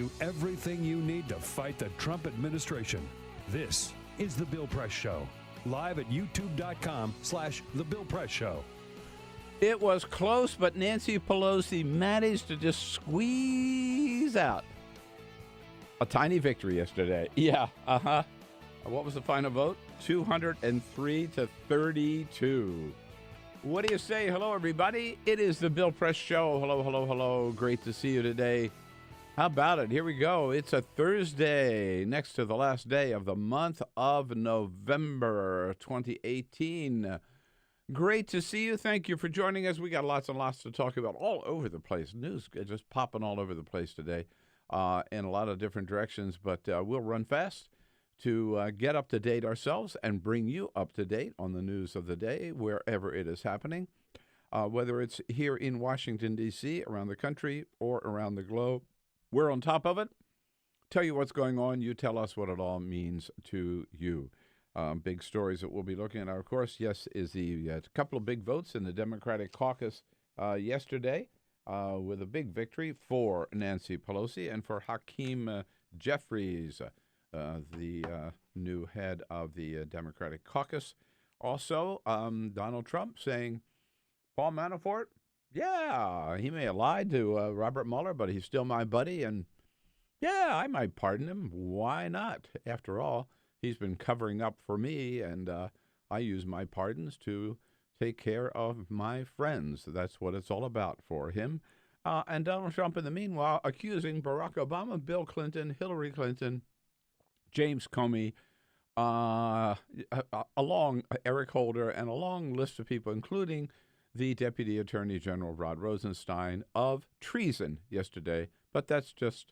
you everything you need to fight the Trump administration. This is The Bill Press Show, live at youtube.com/The Bill Press Show. It was close, but Nancy Pelosi managed to just squeeze out a tiny victory yesterday. Yeah, What was the final vote? 203 to 32. What do you say? Hello, everybody. It is the Bill Press Show. Hello, hello, hello. Great to see you today. How about it? Here we go. It's a Thursday, next to the last day of the month of November 2018. Great to see you. Thank you for joining us. We got lots and lots to talk about all over the place. News just popping all over the place today in a lot of different directions, but we'll run fast to get up to date ourselves and bring you up to date on the news of the day wherever it is happening, whether it's here in Washington, D.C., around the country, or around the globe. We're on top of it. Tell you what's going on. You tell us what it all means to you. Big stories that we'll be looking at, of course, yes, is the couple of big votes in the Democratic Caucus yesterday with a big victory for Nancy Pelosi and for Hakeem Jeffries, the new head of the Democratic Caucus. Also, Donald Trump saying, Paul Manafort, yeah, he may have lied to Robert Mueller, but he's still my buddy, and yeah, I might pardon him. Why not? After all, he's been covering up for me, and I use my pardons to take care of my friends. That's what it's all about for him. And Donald Trump, in the meanwhile, accusing Barack Obama, Bill Clinton, Hillary Clinton, James Comey, along Eric Holder, and a long list of people, including the Deputy Attorney General Rod Rosenstein, of treason yesterday. But that's just,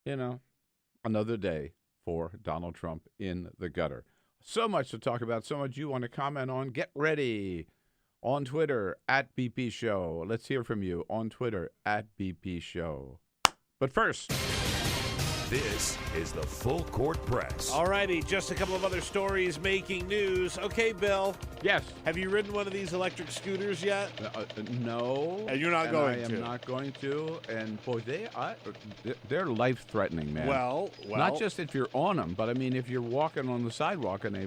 another day for Donald Trump in the gutter. So much to talk about, so much you want to comment on. Get ready on Twitter at BP Show. Let's hear from you on Twitter at BP Show. But first, this is the Full Court Press. All righty, just a couple of other stories making news. Okay, Bill. yes, Have you ridden one of these electric scooters yet? no. And you're not going I to. am not going to. And boy, they're life-threatening, man. Well. Not just if you're on them, but I mean if you're walking on the sidewalk and they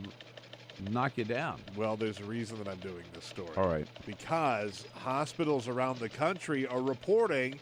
knock you down. Well, there's a reason that I'm doing this story. All right. Because hospitals around the country are reporting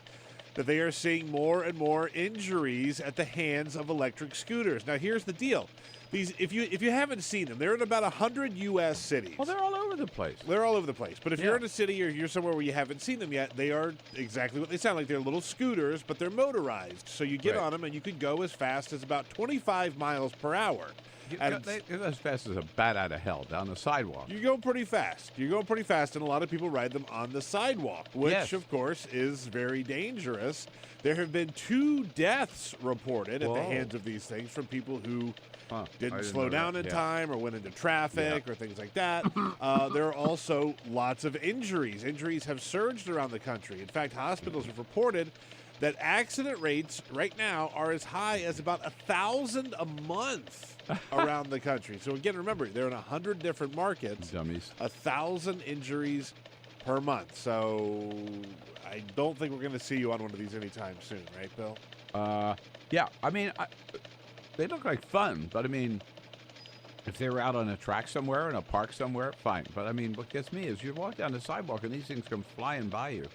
that they are seeing more and more injuries at the hands of electric scooters. Now, here's the deal. These, if you haven't seen them, they're in about 100 U.S. cities. Well, they're all over the place. They're all over the place. But if you're in a city or you're somewhere where you haven't seen them yet, they are exactly what they sound like. They're little scooters, but they're motorized. So you get on them, and you could go as fast as about 25 miles per hour. They go as fast as a bat out of hell down the sidewalk. You go pretty fast. And a lot of people ride them on the sidewalk, which, of course, is very dangerous. There have been 2 deaths reported at the hands of these things from people who didn't slow down in time or went into traffic or things like that. There are also lots of injuries. Injuries have surged around the country. In fact, hospitals have reported that accident rates right now are as high as about 1,000 a month around the country. So again, remember, they're in 100 different markets. Dummies. 1,000 injuries per month. So I don't think we're going to see you on one of these anytime soon, right, Bill? Yeah. I mean, they look like fun, but I mean, if they were out on a track somewhere in a park somewhere, fine. But I mean, what gets me is you walk down the sidewalk and these things come flying by you.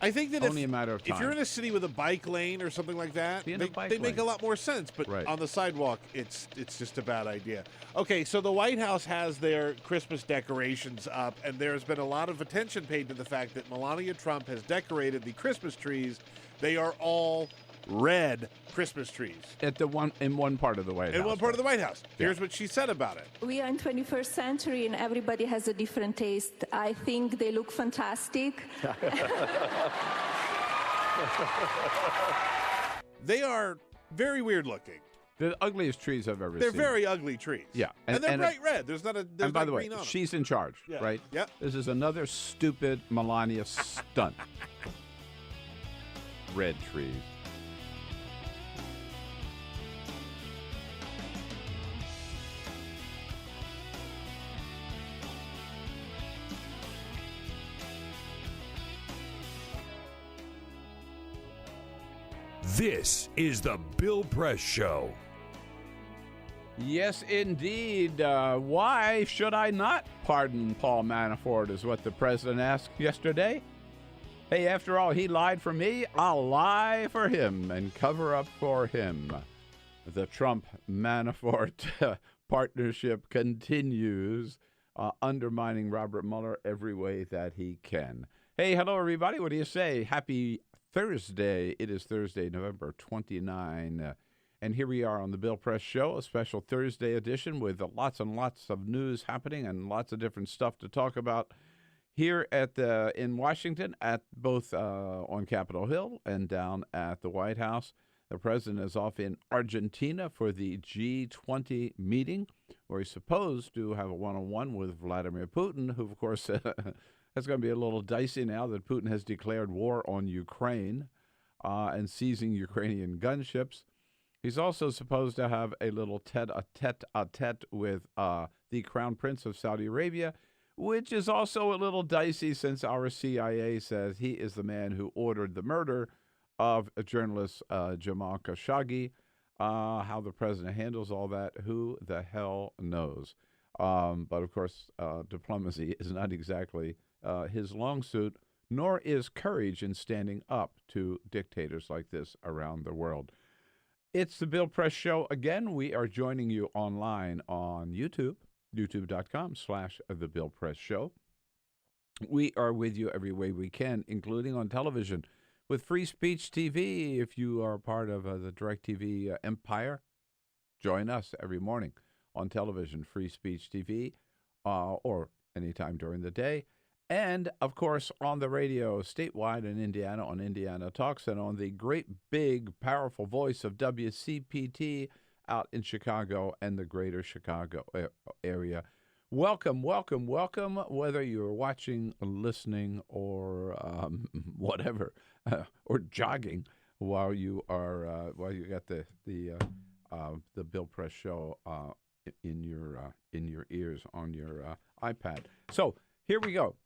I think that only a matter of time. If you're in a city with a bike lane or something like that, they make a lot more sense. But on the sidewalk, it's just a bad idea. Okay, so the White House has their Christmas decorations up, and there's been a lot of attention paid to the fact that Melania Trump has decorated the Christmas trees. They are all red Christmas trees. In one part of the White House. In one part of the White House. Here's what she said about it. We are in 21st century and everybody has a different taste. I think they look fantastic. They are very weird looking. The ugliest trees I've ever seen. They're very ugly trees. Yeah. And they're bright red. There's not a And by the way, she's in charge, right? Yep. This is another stupid Melania stunt. Red trees. This is the Bill Press Show. Yes, indeed. Why should I not pardon Paul Manafort is what the president asked yesterday. Hey, after all, he lied for me. I'll lie for him and cover up for him. The Trump-Manafort partnership continues, undermining Robert Mueller every way that he can. Hey, hello, everybody. What do you say? Happy Thursday. It is Thursday, November 29. And here we are on the Bill Press Show, a special Thursday edition with lots and lots of news happening and lots of different stuff to talk about here in Washington, at both on Capitol Hill and down at the White House. The president is off in Argentina for the G20 meeting, where he's supposed to have a one-on-one with Vladimir Putin, who, of course, that's going to be a little dicey now that Putin has declared war on Ukraine and seizing Ukrainian gunships. He's also supposed to have a little tete-a-tete with the Crown Prince of Saudi Arabia, which is also a little dicey since our CIA says he is the man who ordered the murder of journalist Jamal Khashoggi. How the president handles all that, who the hell knows? But, of course, diplomacy is not exactly his long suit, nor is courage in standing up to dictators like this around the world. It's the Bill Press Show again. We are joining you online on YouTube, youtube.com/The Bill Press Show. We are with you every way we can, including on television with Free Speech TV. If you are part of the DirecTV empire, join us every morning on television, Free Speech TV, or anytime during the day. And, of course, on the radio statewide in Indiana on Indiana Talks, and on the great, big, powerful voice of WCPT out in Chicago and the greater Chicago area. Welcome, welcome, welcome, whether you're watching, listening, or whatever, or jogging while you got the Bill Press Show in your ears on your iPad. So here we go.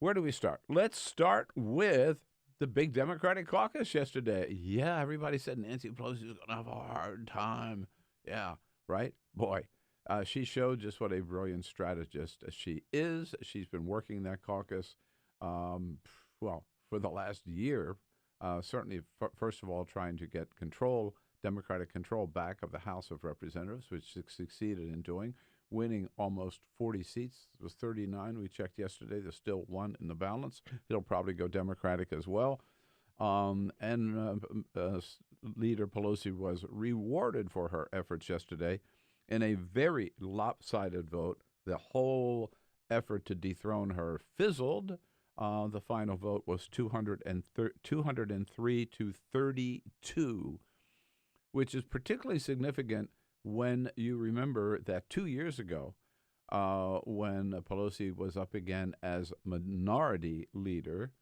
Where do we start? Let's start with the big Democratic caucus yesterday. Yeah, everybody said Nancy Pelosi was going to have a hard time. Yeah, right? Boy, she showed just what a brilliant strategist she is. She's been working that caucus, for the last year, certainly, first of all, trying to get Democratic control back of the House of Representatives, which succeeded in doing, winning almost 40 seats. It was 39 we checked yesterday. There's still one in the balance. It'll probably go Democratic as well. Leader Pelosi was rewarded for her efforts yesterday in a very lopsided vote. The whole effort to dethrone her fizzled. The final vote was 203 to 32, which is particularly significant when you remember that 2 years ago, when Pelosi was up again as minority leader,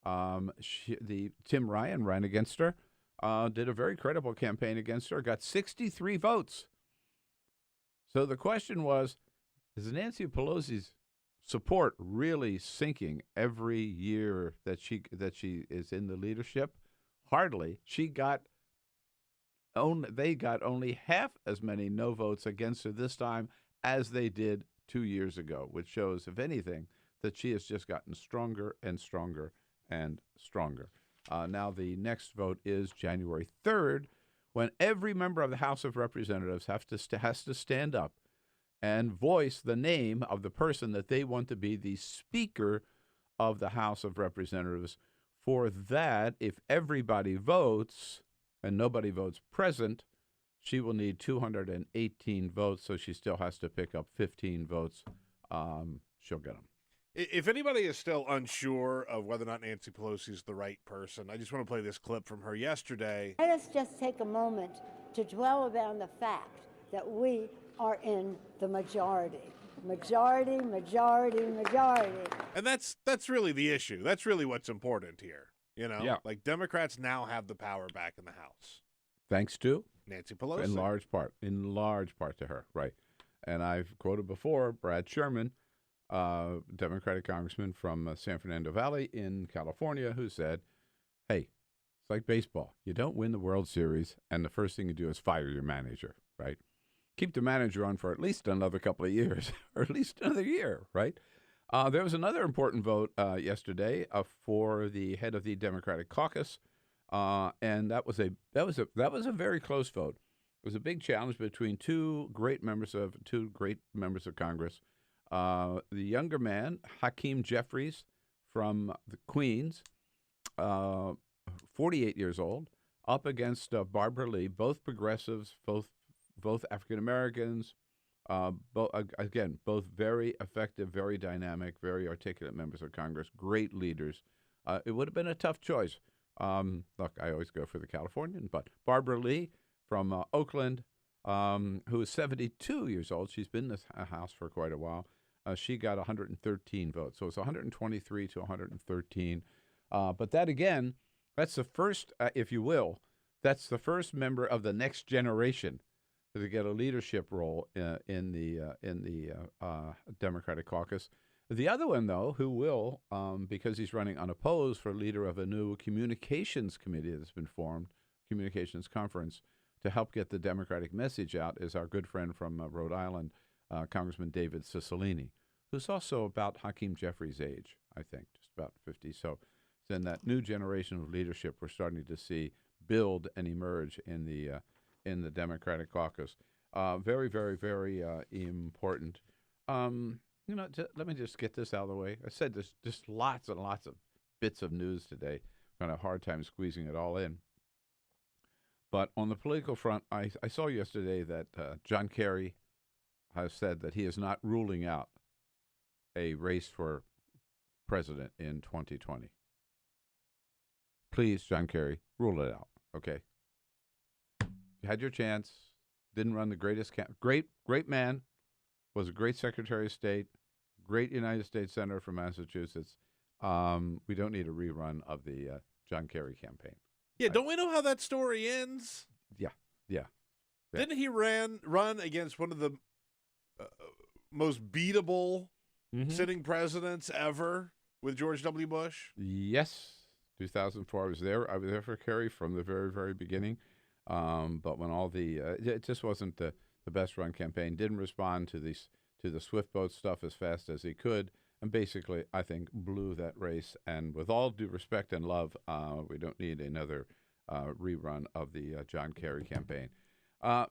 Tim Ryan ran against her, did a very credible campaign against her, got 63 votes. So the question was, is Nancy Pelosi's support really sinking every year that she is in the leadership? Hardly. They got only half as many no votes against her this time as they did 2 years ago, which shows, if anything, that she has just gotten stronger and stronger and stronger. Now the next vote is January 3rd, when every member of the House of Representatives has to stand up and voice the name of the person that they want to be the Speaker of the House of Representatives. For that, if everybody votes and nobody votes present, she will need 218 votes, so she still has to pick up 15 votes. She'll get them. If anybody is still unsure of whether or not Nancy Pelosi is the right person, I just want to play this clip from her yesterday. Let us just take a moment to dwell upon the fact that we are in the majority. Majority, majority, majority. And that's really the issue. That's really what's important here. You know, Yeah. Like Democrats now have the power back in the House. Thanks to? Nancy Pelosi. In large part to her, right. And I've quoted before Brad Sherman, Democratic congressman from San Fernando Valley in California, who said, hey, it's like baseball. You don't win the World Series, and the first thing you do is fire your manager, right? Keep the manager on for at least another couple of years, or at least another year, right? There was another important vote yesterday for the head of the Democratic Caucus, and that was a very close vote. It was a big challenge between two great members of Congress. The younger man, Hakeem Jeffries from the Queens, 48 years old, up against Barbara Lee, both progressives, both African Americans, both very effective, very dynamic, very articulate members of Congress, great leaders. It would have been a tough choice. Look, I always go for the Californian, but Barbara Lee from Oakland, who is 72 years old, she's been in this House for quite a while. She got 113 votes, so it's 123 to 113. But that again, that's the first, if you will, that's the first member of the next generation to get a leadership role in the Democratic Caucus. The other one, though, who will, because he's running unopposed for leader of a new communications committee that's been formed, communications conference, to help get the Democratic message out, is our good friend from Rhode Island, Congressman David Cicilline, who's also about Hakeem Jeffries' age, I think, just about 50. So it's in that new generation of leadership we're starting to see build and emerge in the Democratic Caucus. Very, very, very important. Let me just get this out of the way. I said there's just lots and lots of bits of news today. I'm going to have a hard time squeezing it all in. But on the political front, I saw yesterday that John Kerry has said that he is not ruling out a race for president in 2020. Please, John Kerry, rule it out, okay? You had your chance, didn't run the greatest great man, was a great Secretary of State, great United States Senator from Massachusetts. We don't need a rerun of the John Kerry campaign. Yeah, don't we know how that story ends? Yeah. Didn't he run against one of the most beatable sitting presidents ever with George W. Bush? Yes, 2004. I was there for Kerry from the very, very beginning. But when all it just wasn't the best run campaign. Didn't respond to the Swift boat stuff as fast as he could, and basically, I think, blew that race. And with all due respect and love, we don't need another rerun of the John Kerry campaign.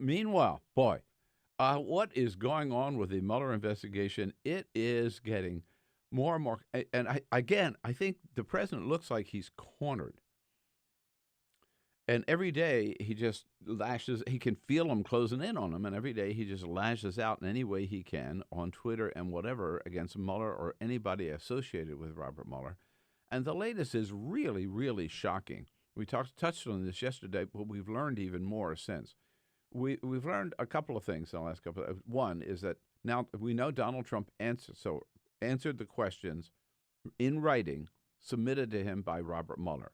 Meanwhile, what is going on with the Mueller investigation? It is getting more and more. And I think the president looks like he's cornered. And every day he just lashes, he can feel them closing in on him, and every day he just lashes out in any way he can on Twitter and whatever against Mueller or anybody associated with Robert Mueller. And the latest is really, really shocking. We touched on this yesterday, but we've learned even more since. We've learned a couple of things in the last couple of One is that now we know Donald Trump answered the questions in writing submitted to him by Robert Mueller.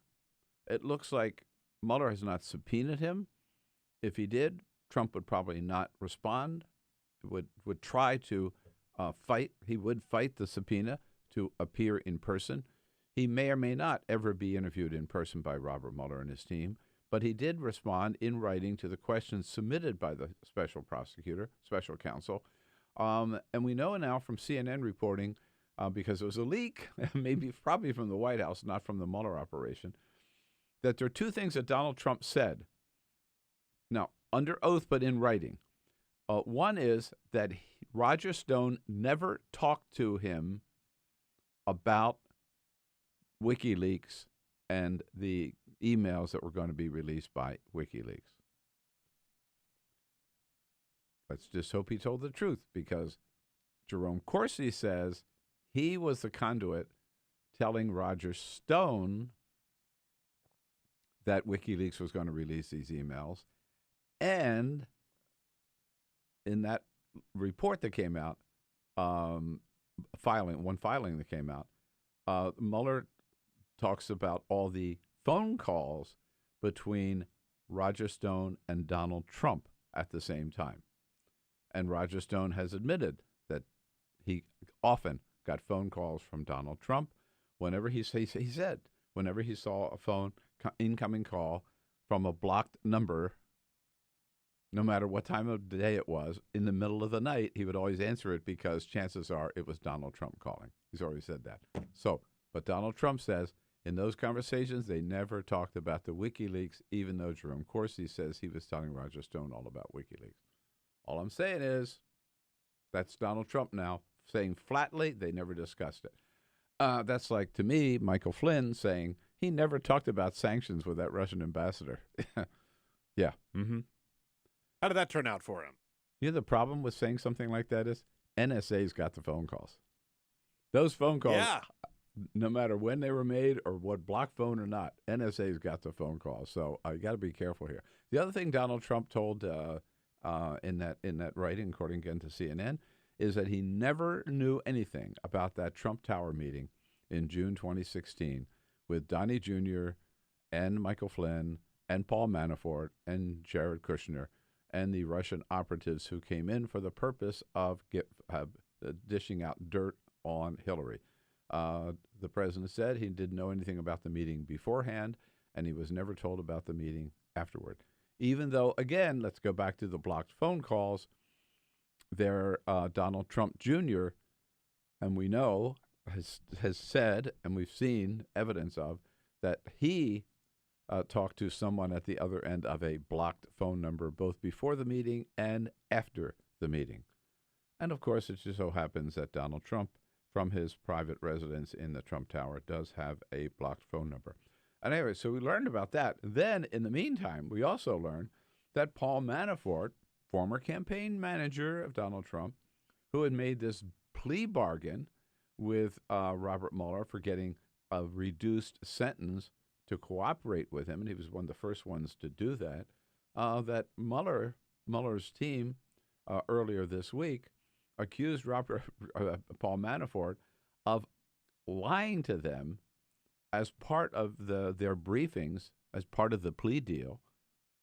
It looks like Mueller has not subpoenaed him. If he did, Trump would probably not respond, would try to fight. He would fight the subpoena to appear in person. He may or may not ever be interviewed in person by Robert Mueller and his team, but he did respond in writing to the questions submitted by the special counsel. And we know now from CNN reporting, because it was a leak, probably from the White House, not from the Mueller operation, that there are two things that Donald Trump said, now under oath but in writing. One is that Roger Stone never talked to him about WikiLeaks and the emails that were going to be released by WikiLeaks. Let's just hope he told the truth, because Jerome Corsi says he was the conduit telling Roger Stone that WikiLeaks was going to release these emails. And in that report that came out, one filing that came out, Mueller talks about all the phone calls between Roger Stone and Donald Trump at the same time. And Roger Stone has admitted that he often got phone calls from Donald Trump whenever he said, whenever he saw a phone incoming call from a blocked number, no matter what time of day it was, in the middle of the night, he would always answer it because chances are it was Donald Trump calling. He's already said that. So, but Donald Trump says in those conversations, they never talked about the WikiLeaks, even though Jerome Corsi says he was telling Roger Stone all about WikiLeaks. All I'm saying is that's Donald Trump now saying flatly they never discussed it. That's like, to me, Michael Flynn saying he never talked about sanctions with that Russian ambassador. Yeah. Mm-hmm. How did that turn out for him? You know, the problem with saying something like that is NSA's got the phone calls. Those phone calls, no matter when they were made or what block phone or not, NSA's got the phone calls. So you got to be careful here. The other thing Donald Trump told in that writing, according again to CNN, is that he never knew anything about that Trump Tower meeting in June 2016 with Donnie Jr. and Michael Flynn and Paul Manafort and Jared Kushner and the Russian operatives who came in for the purpose of dishing out dirt on Hillary. The president said he didn't know anything about the meeting beforehand, and he was never told about the meeting afterward. Even though, again, let's go back to the blocked phone calls, there Donald Trump Jr., and we know, has said, and we've seen evidence of, that he talked to someone at the other end of a blocked phone number, both before the meeting and after the meeting. And, of course, it just so happens that Donald Trump, from his private residence in the Trump Tower, does have a blocked phone number. And anyway, so we learned about that. Then, in the meantime, we also learned that Paul Manafort, former campaign manager of Donald Trump, who had made this plea bargain with Robert Mueller for getting a reduced sentence to cooperate with him, and he was one of the first ones to do that, that Mueller's team earlier this week accused Paul Manafort of lying to them as part of their briefings, as part of the plea deal,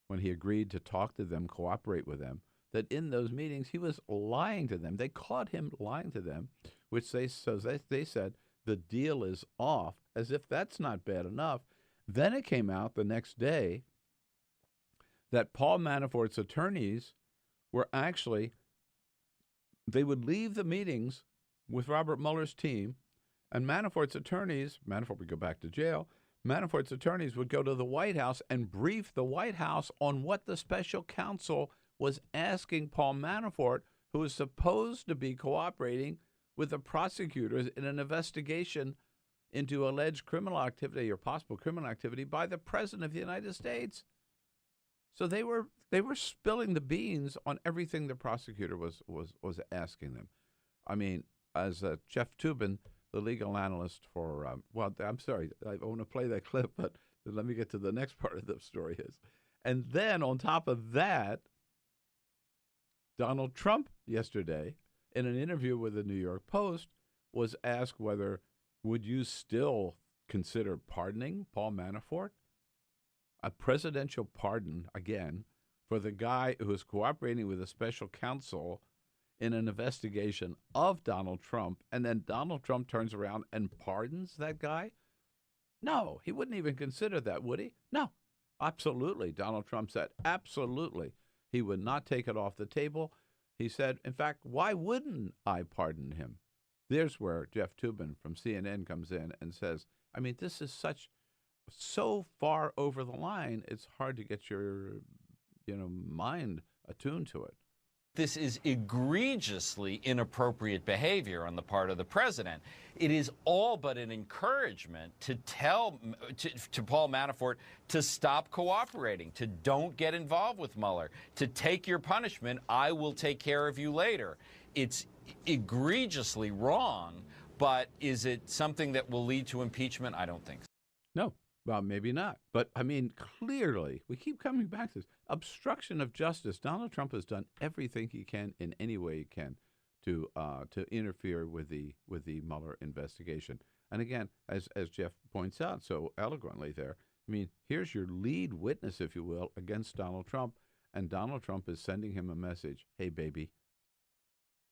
when he agreed to talk to them, cooperate with them, that in those meetings he was lying to them. They caught him lying to them, which they said the deal is off, as if that's not bad enough. Then it came out the next day that Paul Manafort's attorneys were actually, they would leave the meetings with Robert Mueller's team, and Manafort's attorneys, Manafort would go back to jail, Manafort's attorneys would go to the White House and brief the White House on what the special counsel was asking Paul Manafort, who was supposed to be cooperating with the prosecutors in an investigation into alleged criminal activity or possible criminal activity by the President of the United States. So they were spilling the beans on everything the prosecutor was asking them. I mean, as Jeff Toobin, the legal analyst for, I'm sorry, I want to play that clip, but let me get to the next part of the story is. And then on top of that, Donald Trump yesterday, in an interview with the New York Post, was asked whether would you still consider pardoning Paul Manafort? A presidential pardon, again, for the guy who is cooperating with a special counsel in an investigation of Donald Trump, and then Donald Trump turns around and pardons that guy? No, he wouldn't even consider that, would he? No, absolutely. Donald Trump said absolutely. He would not take it off the table. He said, in fact, why wouldn't I pardon him? There's where Jeff Toobin from CNN comes in and says, I mean, this is so far over the line, it's hard to get your, mind attuned to it. This is egregiously inappropriate behavior on the part of the president. It is all but an encouragement to tell to Paul Manafort to stop cooperating, to don't get involved with Mueller, to take your punishment. I will take care of you later. It's egregiously wrong, but is it something that will lead to impeachment? I don't think so. No. Well, maybe not. But, I mean, clearly, we keep coming back to this. Obstruction of justice. Donald Trump has done everything he can in any way he can to interfere with the Mueller investigation. And again, as Jeff points out so eloquently there, I mean, here's your lead witness, if you will, against Donald Trump. And Donald Trump is sending him a message. Hey, baby,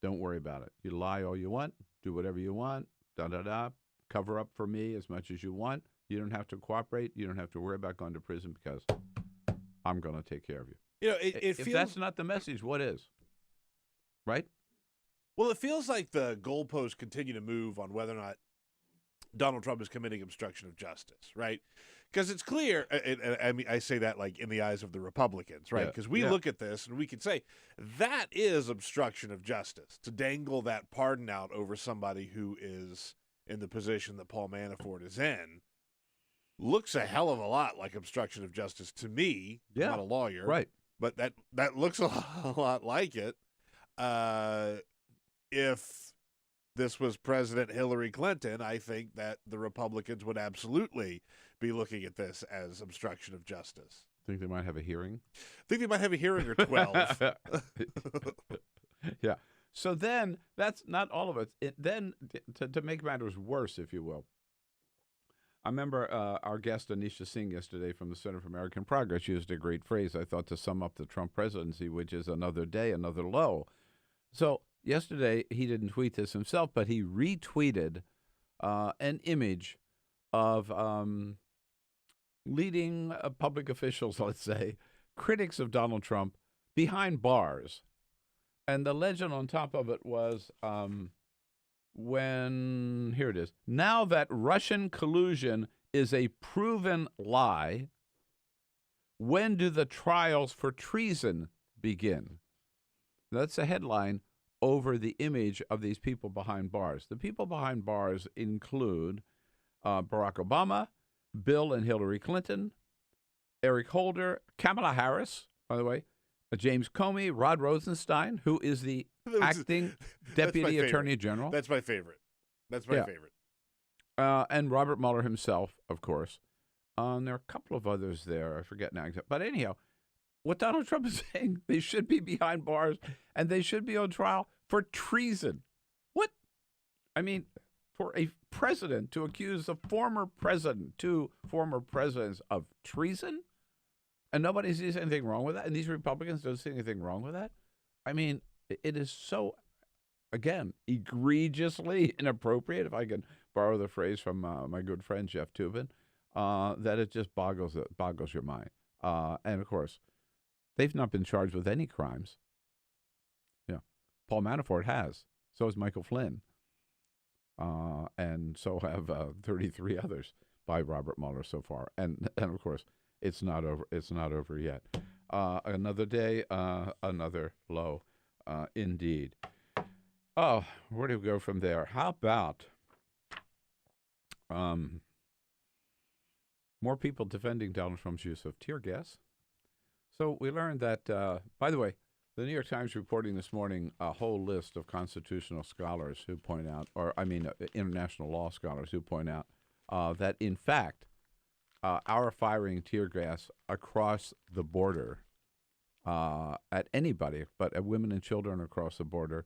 don't worry about it. You lie all you want. Do whatever you want. Da-da-da. Cover up for me as much as you want. You don't have to cooperate. You don't have to worry about going to prison because I'm going to take care of you. You know, If that's not the message, what is? Right? Well, it feels like the goalposts continue to move on whether or not Donald Trump is committing obstruction of justice, right? Because it's clear, I mean, I say that like in the eyes of the Republicans, right? Because we look at this and we can say that is obstruction of justice, to dangle that pardon out over somebody who is in the position that Paul Manafort is in. Looks a hell of a lot like obstruction of justice to me. Yeah. I'm not a lawyer. Right. But that looks a lot like it. If this was President Hillary Clinton, I think that the Republicans would absolutely be looking at this as obstruction of justice. Think they might have a hearing? Think they might have a hearing or 12. Yeah. So then, that's not all of it. Then, to make matters worse, if you will, I remember our guest Anisha Singh yesterday from the Center for American Progress used a great phrase, I thought, to sum up the Trump presidency, which is another day, another low. So yesterday, he didn't tweet this himself, but he retweeted an image of leading public officials, let's say, critics of Donald Trump, behind bars. And the legend on top of it was, here it is, now that Russian collusion is a proven lie, when do the trials for treason begin? That's a headline over the image of these people behind bars. The people behind bars include Barack Obama, Bill and Hillary Clinton, Eric Holder, Kamala Harris, by the way, James Comey, Rod Rosenstein, who is the acting Deputy Attorney General. That's my favorite. That's my favorite. And Robert Mueller himself, of course. And there are a couple of others there. I forget now. But anyhow, what Donald Trump is saying, they should be behind bars and they should be on trial for treason. What? I mean, for a president to accuse a former president, two former presidents of treason, and nobody sees anything wrong with that, and these Republicans don't see anything wrong with that? I mean, it is so, again, egregiously inappropriate, if I can borrow the phrase from my good friend Jeff Toobin, that it just boggles your mind. And, of course, they've not been charged with any crimes. Yeah, Paul Manafort has. So has Michael Flynn. And so have 33 others by Robert Mueller so far. And of course, it's not over. It's not over yet. Another day, another low, indeed. Oh, where do we go from there? How about more people defending Donald Trump's use of tear gas? So we learned that, by the way, the New York Times reporting this morning a whole list of constitutional scholars who point out, international law scholars who point out that, in fact, our firing tear gas across the border at anybody, but at women and children across the border,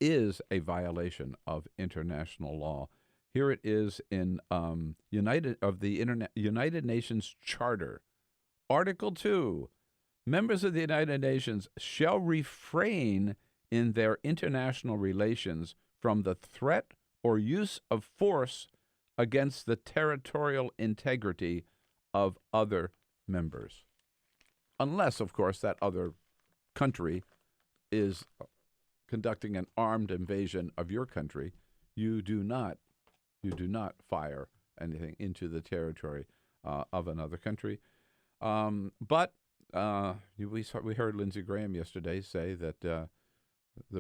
is a violation of international law. Here it is in United Nations Charter, Article 2. Members of the United Nations shall refrain in their international relations from the threat or use of force against the territorial integrity of other members. Unless, of course, that other country is conducting an armed invasion of your country, you do not fire anything into the territory of another country. But we heard Lindsey Graham yesterday say that the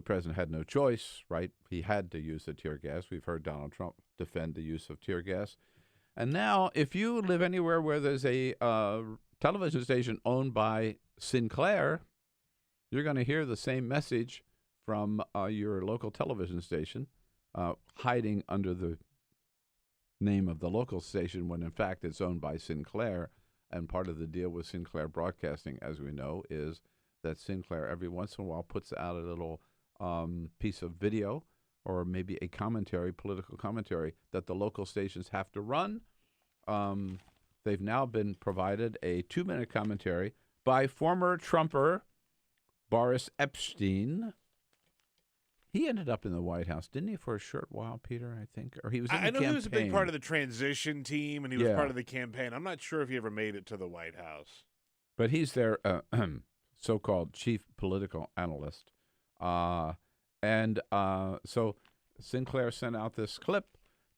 president had no choice, right? He had to use the tear gas. We've heard Donald Trump defend the use of tear gas. And now, if you live anywhere where there's a television station owned by Sinclair, you're going to hear the same message from your local television station, hiding under the name of the local station when, in fact, it's owned by Sinclair. And part of the deal with Sinclair Broadcasting, as we know, is that Sinclair every once in a while puts out a little piece of video or maybe a commentary, political commentary, that the local stations have to run. They've now been provided a 2-minute commentary by former Trumper Boris Epshteyn. He ended up in the White House, didn't he, for a short while, Peter, I think? Or he was in the I know campaign. he was a big part of the transition team, and he was part of the campaign. I'm not sure if he ever made it to the White House. But he's their so-called chief political analyst. So Sinclair sent out this clip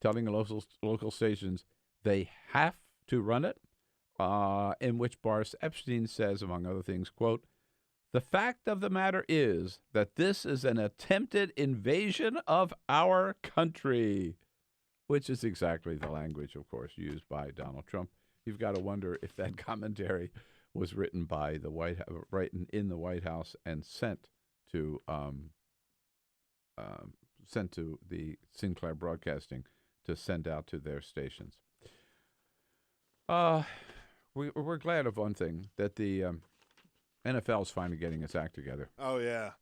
telling the local stations they have to run it, in which Boris Epstein says, among other things, quote, "The fact of the matter is that this is an attempted invasion of our country," which is exactly the language, of course, used by Donald Trump. You've got to wonder if that commentary was written by the in the White House and sent to the Sinclair Broadcasting to send out to their stations. We're glad of one thing, that the NFL is finally getting its act together. Oh yeah,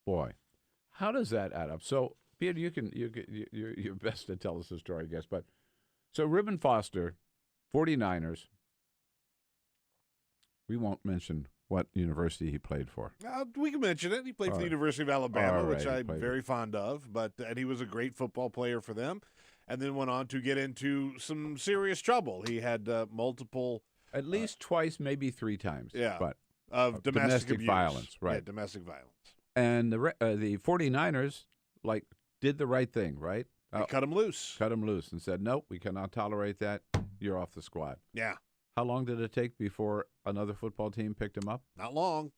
boy, how does that add up? So, Peter, you're best to tell us the story, I guess. But so Ruben Foster, 49ers. We won't mention what university he played for. We can mention it. He played for the University of Alabama, which I'm very fond of. And he was a great football player for them, and then went on to get into some serious trouble. He had multiple, at least twice, maybe three times. Yeah, but of domestic violence, right? Yeah, domestic violence. And the 49ers did the right thing, right? They cut him loose. Cut him loose and said, "Nope, we cannot tolerate that. You're off the squad." Yeah. How long did it take before another football team picked him up? Not long.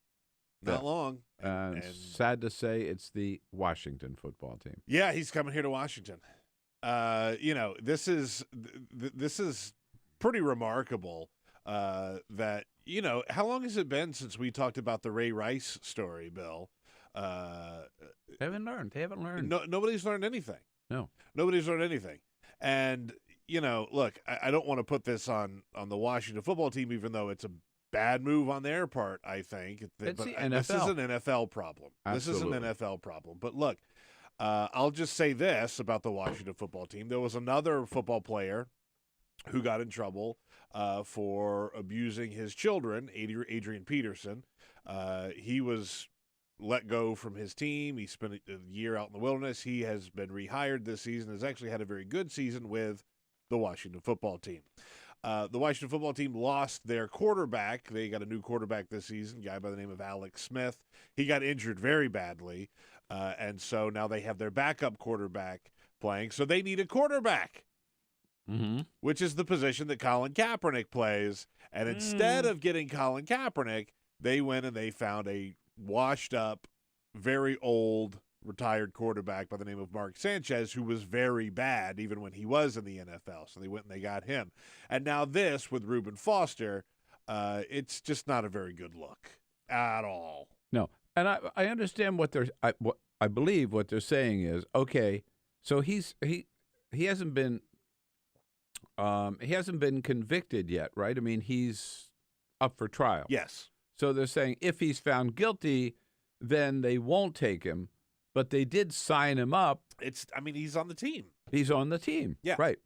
Not long. And sad to say, it's the Washington football team. Yeah, he's coming here to Washington. This is pretty remarkable that, how long has it been since we talked about the Ray Rice story, Bill? They haven't learned. No, nobody's learned anything. No. Nobody's learned anything. And, look, I don't want to put this on the Washington football team, even though it's a bad move on their part, I think. It's the NFL. This is an NFL problem. Absolutely. This is an NFL problem. But, look, I'll just say this about the Washington football team. There was another football player who got in trouble for abusing his children, Adrian Peterson. He was let go from his team. He spent a year out in the wilderness. He has been rehired this season, has actually had a very good season with the Washington football team. The Washington football team lost their quarterback. They got a new quarterback this season, a guy by the name of Alex Smith. He got injured very badly, and so now they have their backup quarterback playing. So they need a quarterback, which is the position that Colin Kaepernick plays. And instead of getting Colin Kaepernick, they went and they found a washed-up, very old, retired quarterback by the name of Mark Sanchez, who was very bad even when he was in the NFL. So they went and they got him. And now this with Ruben Foster, it's just not a very good look at all. No, and I understand what I believe what they're saying is, okay, so he hasn't been convicted yet, right? I mean, he's up for trial. Yes. So they're saying if he's found guilty, then they won't take him. But they did sign him up. He's on the team. He's on the team. Yeah. Right.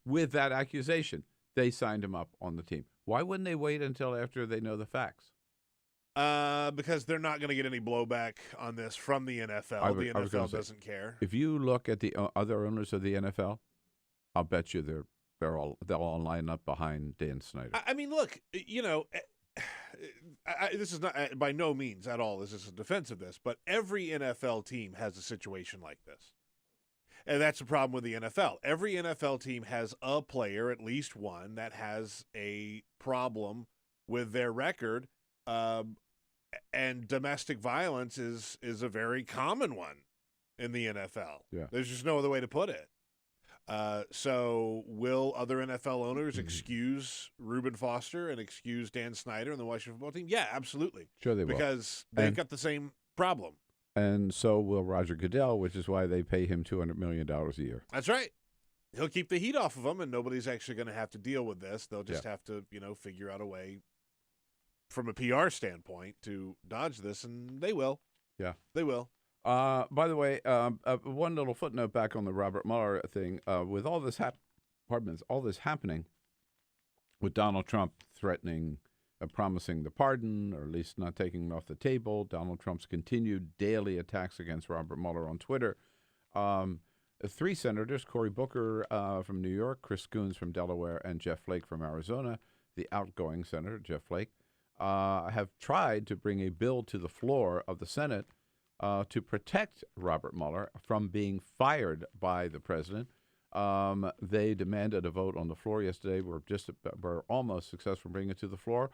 With that accusation, they signed him up on the team. Why wouldn't they wait until after they know the facts? Because they're not going to get any blowback on this from the NFL. The NFL doesn't care. If you look at the other owners of the NFL, I'll bet you they'll all line up behind Dan Snyder. Look, this is not by no means at all. This is a defense of this, but every NFL team has a situation like this. And that's the problem with the NFL. Every NFL team has a player, at least one, that has a problem with their record. And domestic violence is a very common one in the NFL. Yeah. There's just no other way to put it. So will other NFL owners excuse Ruben Foster and excuse Dan Snyder and the Washington football team? Yeah, absolutely. Sure they will. Because they've got the same problem. And so will Roger Goodell, which is why they pay him $200 million a year. That's right. He'll keep the heat off of them, and nobody's actually going to have to deal with this. They'll just have to, figure out a way from a PR standpoint to dodge this, and they will. Yeah. They will. By the way, one little footnote back on the Robert Mueller thing. With all this happening with Donald Trump threatening promising the pardon, or at least not taking it off the table. Donald Trump's continued daily attacks against Robert Mueller on Twitter. Three senators, Cory Booker from New York, Chris Coons from Delaware, and Jeff Flake from Arizona, the outgoing senator, Jeff Flake, have tried to bring a bill to the floor of the Senate to protect Robert Mueller from being fired by the president. They demanded a vote on the floor yesterday. We're almost successful in bringing it to the floor.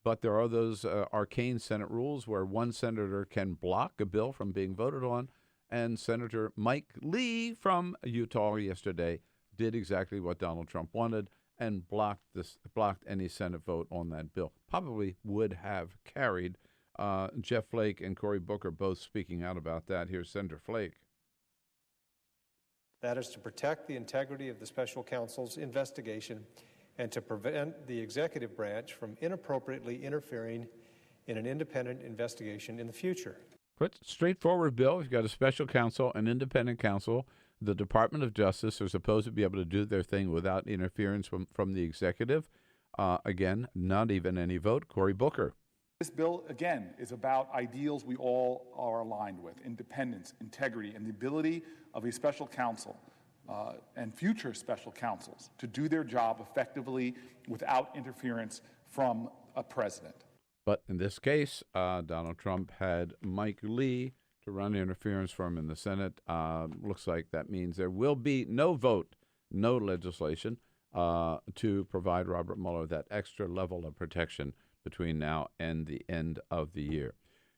But there are those arcane Senate rules where one senator can block a bill from being voted on. And Senator Mike Lee from Utah yesterday did exactly what Donald Trump wanted and blocked any Senate vote on that bill. Probably would have carried. Jeff Flake and Cory Booker both speaking out about that. Here's Senator Flake. That is to protect the integrity of the special counsel's investigation and to prevent the executive branch from inappropriately interfering in an independent investigation in the future. But straightforward bill. You've got a special counsel, an independent counsel. The Department of Justice are supposed to be able to do their thing without interference from the executive. Again, not even any vote. Cory Booker. This bill, again, is about ideals we all are aligned with: independence, integrity, and the ability of a special counsel and future special counsels to do their job effectively without interference from a president. But in this case, Donald Trump had Mike Lee to run interference for him in the Senate. Looks like that means there will be no vote, no legislation to provide Robert Mueller that extra level of protection between now and the end of the year.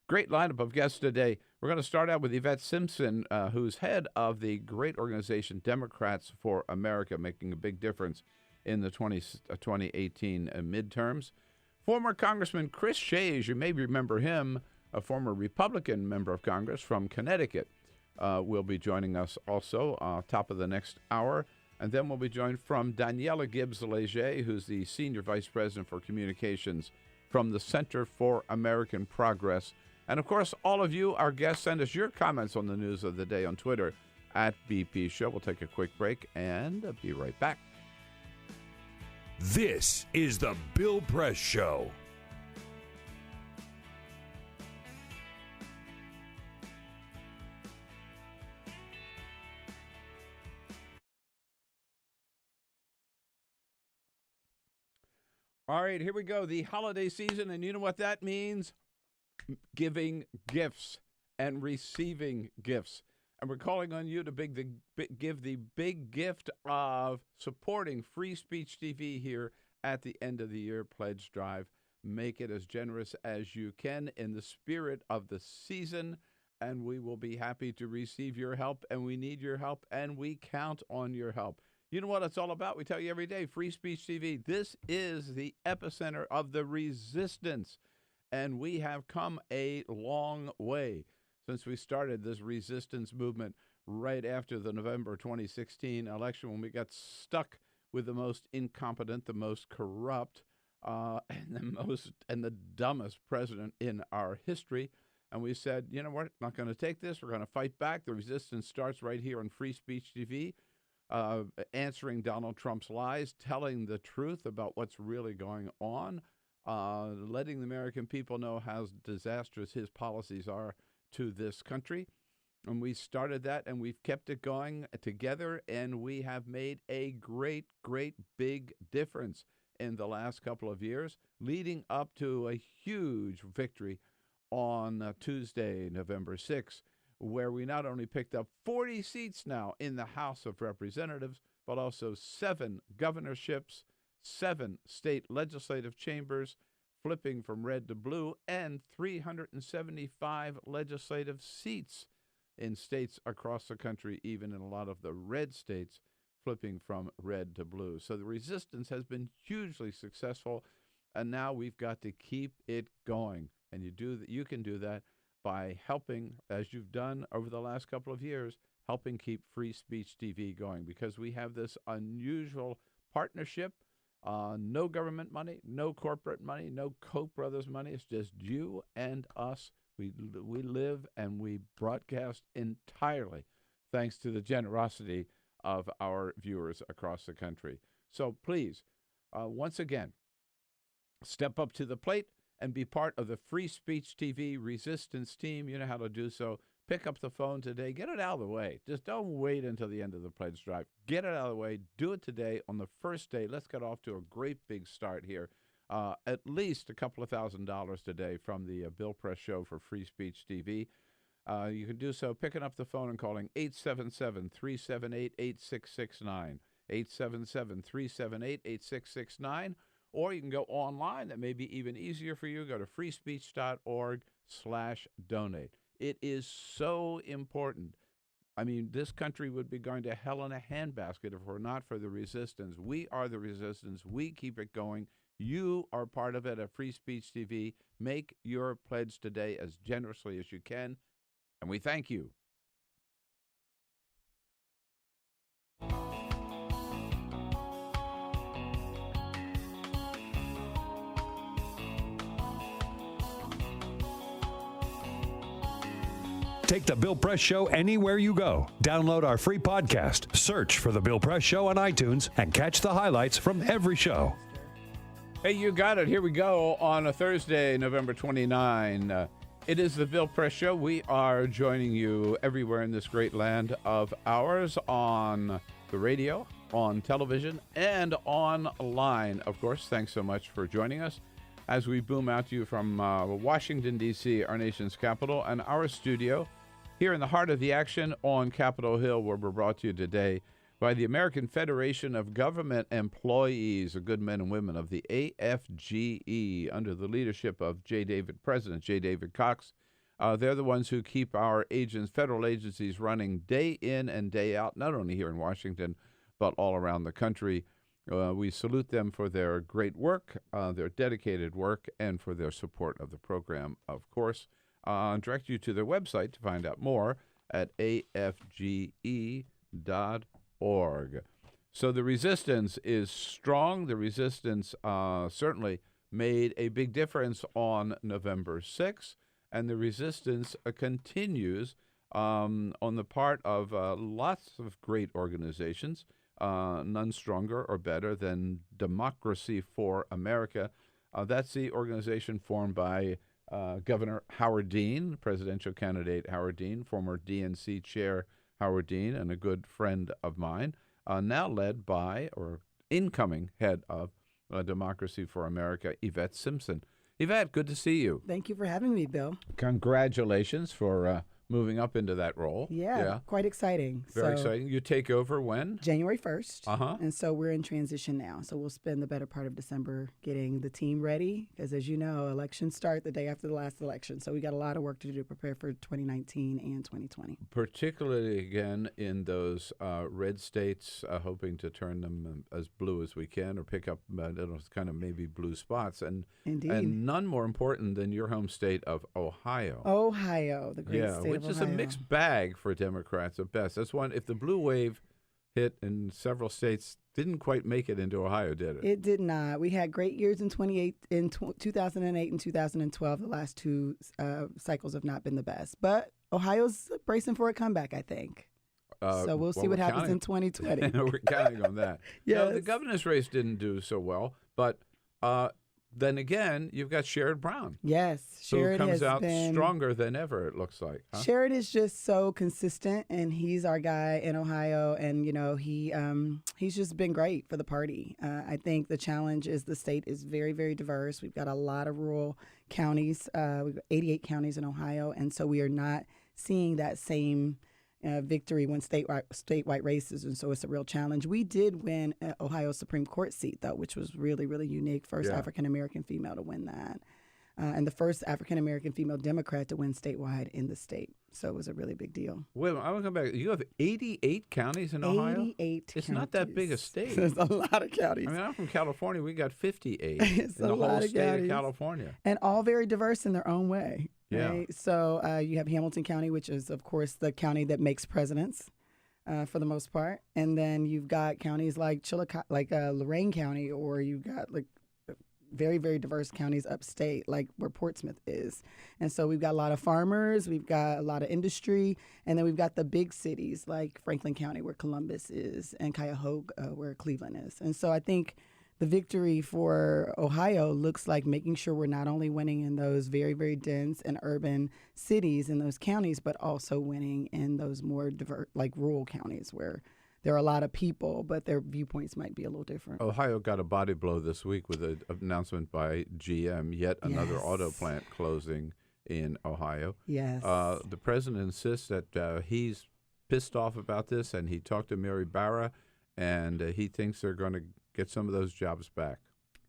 Great lineup of guests today. We're going to start out with Yvette Simpson, who's head of the great organization Democrats for America, making a big difference in the 2018 midterms. Former Congressman Chris Shays, you may remember him, a former Republican member of Congress from Connecticut, will be joining us also top of the next hour. And then we'll be joined from Daniella Gibbs-Leger, who's the Senior Vice President for Communications from the Center for American Progress. And, of course, all of you, our guests, send us your comments on the news of the day on Twitter at BP Show. We'll take a quick break and be right back. This is the Bill Press Show. All right, here we go. The holiday season, and you know what that means? Giving gifts and receiving gifts. And we're calling on you to give the big gift of supporting Free Speech TV here at the end of the year pledge drive. Make it as generous as you can in the spirit of the season, and we will be happy to receive your help, and we need your help, and we count on your help. You know what it's all about? We tell you every day, Free Speech TV. This is the epicenter of the resistance, and we have come a long way since we started this resistance movement right after the November 2016 election, when we got stuck with the most incompetent, the most corrupt, and the dumbest president in our history. And we said, you know what, not going to take this. We're going to fight back. The resistance starts right here on Free Speech TV, answering Donald Trump's lies, telling the truth about what's really going on, letting the American people know how disastrous his policies are to this country. And we started that, and we've kept it going together, and we have made a great, great big difference in the last couple of years, leading up to a huge victory on Tuesday, November 6th, where we not only picked up 40 seats now in the House of Representatives, but also 7 governorships, 7 state legislative chambers, flipping from red to blue, and 375 legislative seats in states across the country, even in a lot of the red states, flipping from red to blue. So the resistance has been hugely successful, and now we've got to keep it going. And you can do that by helping, as you've done over the last couple of years, helping keep Free Speech TV going, because we have this unusual partnership. No government money, no corporate money, no Koch brothers money. It's just you and us. We live and we broadcast entirely thanks to the generosity of our viewers across the country. So please, once again, Step up to the plate and be part of the Free Speech TV resistance team. You know how to do so. Pick up the phone today. Get it out of the way. Just don't wait until the end of the pledge drive. Get it out of the way. Do it today on the first day. Let's get off to a great big start here. At least a couple of $1,000s today from the Bill Press Show for Free Speech TV. You can do so picking up the phone and calling 877-378-8669, 877-378-8669, or you can go online. That may be even easier for you. Go to freespeech.org/donate. It is so important. I mean, this country would be going to hell in a handbasket if it were not for the resistance. We are the resistance. We keep it going. You are part of it at Free Speech TV. Make your pledge today as generously as you can, and we thank you. Take the Bill Press Show anywhere you go. Download our free podcast, search for the Bill Press Show on iTunes, and catch the highlights from every show. Hey, you got it. Here we go on a Thursday, November 29. It is the Bill Press Show. We are joining you everywhere in this great land of ours, on the radio, on television, and online. Of course, thanks so much for joining us as we boom out to you from Washington, D.C., our nation's capital, and our studio here in the heart of the action on Capitol Hill, where we're brought to you today by the American Federation of Government Employees, the good men and women of the AFGE, under the leadership of President J. David Cox. They're the ones who keep our federal agencies running day in and day out, not only here in Washington, but all around the country. We salute them for their great work, their dedicated work, and for their support of the program, of course. Direct you to their website to find out more at afge.org. So the resistance is strong. The resistance certainly made a big difference on November 6th, and the resistance continues on the part of lots of great organizations, none stronger or better than Democracy for America. That's the organization formed by Governor Howard Dean, presidential candidate Howard Dean, former DNC chair Howard Dean, and a good friend of mine, now led by, or incoming head of Democracy for America, Yvette Simpson. Yvette, good to see you. Thank you for having me, Bill. Congratulations for moving up into that role. Yeah. Quite exciting. Very exciting. You take over when? January 1st. Uh-huh. And so we're in transition now. So we'll spend the better part of December getting the team ready, because as you know, elections start the day after the last election. So we got a lot of work to do to prepare for 2019 and 2020. Particularly, again, in those red states, hoping to turn them as blue as we can, or pick up kind of maybe blue spots. And Indeed. And none more important than your home state of Ohio. Ohio, the great state which of is Ohio. a mixed bag for Democrats at best. That's one. If the blue wave hit in several states, didn't quite make it into Ohio, did it? It did not. We had great years in 2008 and 2012. The last two cycles have not been the best. But Ohio's bracing for a comeback, I think. So we'll see what happens in 2020. We're counting on that. Yes. No, the governor's race didn't do so well, but then again, you've got Sherrod Brown. Yes, Sherrod who comes has out been stronger than ever, it looks like. Huh? Sherrod is just so consistent, and he's our guy in Ohio, and he's just been great for the party. I think the challenge is the state is very, very diverse. We've got a lot of rural counties. We've got 88 counties in Ohio, and so we are not seeing that same victory when statewide races, and so it's a real challenge. We did win Ohio Supreme Court seat, though, which was really, really unique. First African-American female to win that, and the first African-American female Democrat to win statewide in the state. So it was a really big deal. Wait, I want to come back. You have 88 counties in Ohio? 88 It's counties. Not that big a state. There's a lot of counties. I mean, I'm from California. We got 58 It's in the a lot whole of state counties. of California. And all very diverse in their own way. Yeah. Right? So you have Hamilton County, which is, of course, the county that makes presidents for the most part. And then you've got counties like Lorain County, or you've got like very, very diverse counties upstate, like where Portsmouth is. And so we've got a lot of farmers, we've got a lot of industry, and then we've got the big cities like Franklin County, where Columbus is, and Cuyahoga, where Cleveland is. And so I think the victory for Ohio looks like making sure we're not only winning in those very, very dense and urban cities in those counties, but also winning in those more diverse, like rural counties where there are a lot of people, but their viewpoints might be a little different. Ohio got a body blow this week with an announcement by GM, yet another auto plant closing in Ohio. Yes. The president insists that he's pissed off about this, and he talked to Mary Barra, and he thinks they're going to get some of those jobs back.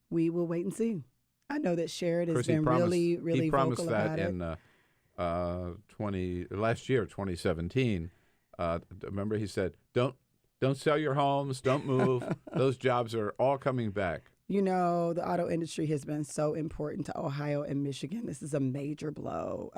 We will wait and see. I know that Sherrod has been really he promised vocal that about in last year, 2017. Remember, he said, "Don't sell your homes, don't move. Those jobs are all coming back." You know, the auto industry has been so important to Ohio and Michigan. This is a major blow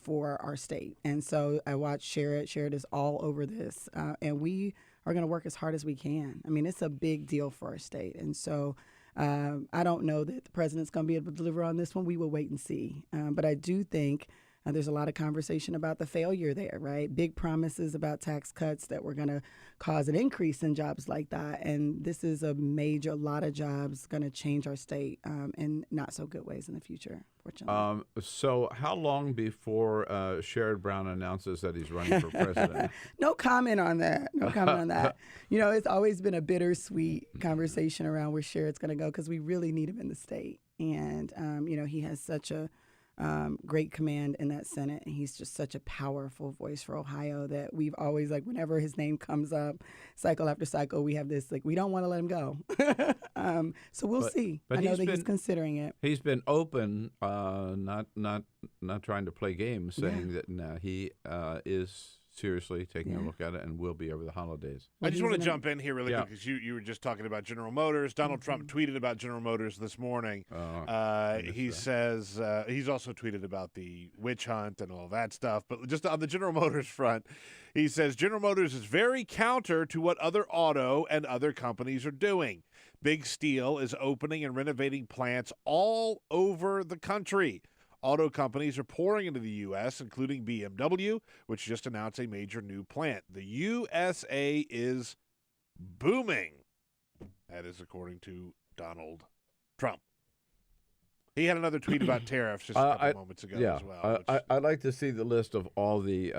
for our state. And so I watched Sherrod. Sherrod is all over this. And we are going to work as hard as we can. I mean, it's a big deal for our state. And so I don't know that the president's going to be able to deliver on this one. We will wait and see. But I do think there's a lot of conversation about the failure there, right? Big promises about tax cuts that were going to cause an increase in jobs like that. And this is a lot of jobs going to change our state in not so good ways in the future, fortunately. So how long before Sherrod Brown announces that he's running for president? No comment on that. No comment on that. You know, it's always been a bittersweet conversation around where Sherrod's going to go because we really need him in the state. And, you know, he has such a great command in that Senate, and he's just such a powerful voice for Ohio that we've always, like, whenever his name comes up, cycle after cycle, we have this, like, we don't want to let him go. So we'll see. But I know that he's considering it. He's been open, not trying to play games, saying that he is seriously taking a look at it and will be over the holidays. I just want to jump in here really quick because you were just talking about General Motors. Donald Trump tweeted about General Motors this morning. He says he's also tweeted about the witch hunt and all that stuff. But just on the General Motors front, he says General Motors is very counter to what other auto and other companies are doing. Big Steel is opening and renovating plants all over the country. Auto companies are pouring into the U.S., including BMW, which just announced a major new plant. The USA is booming. That is according to Donald Trump. He had another tweet about tariffs just a couple moments ago as well. I'd like to see the list of all the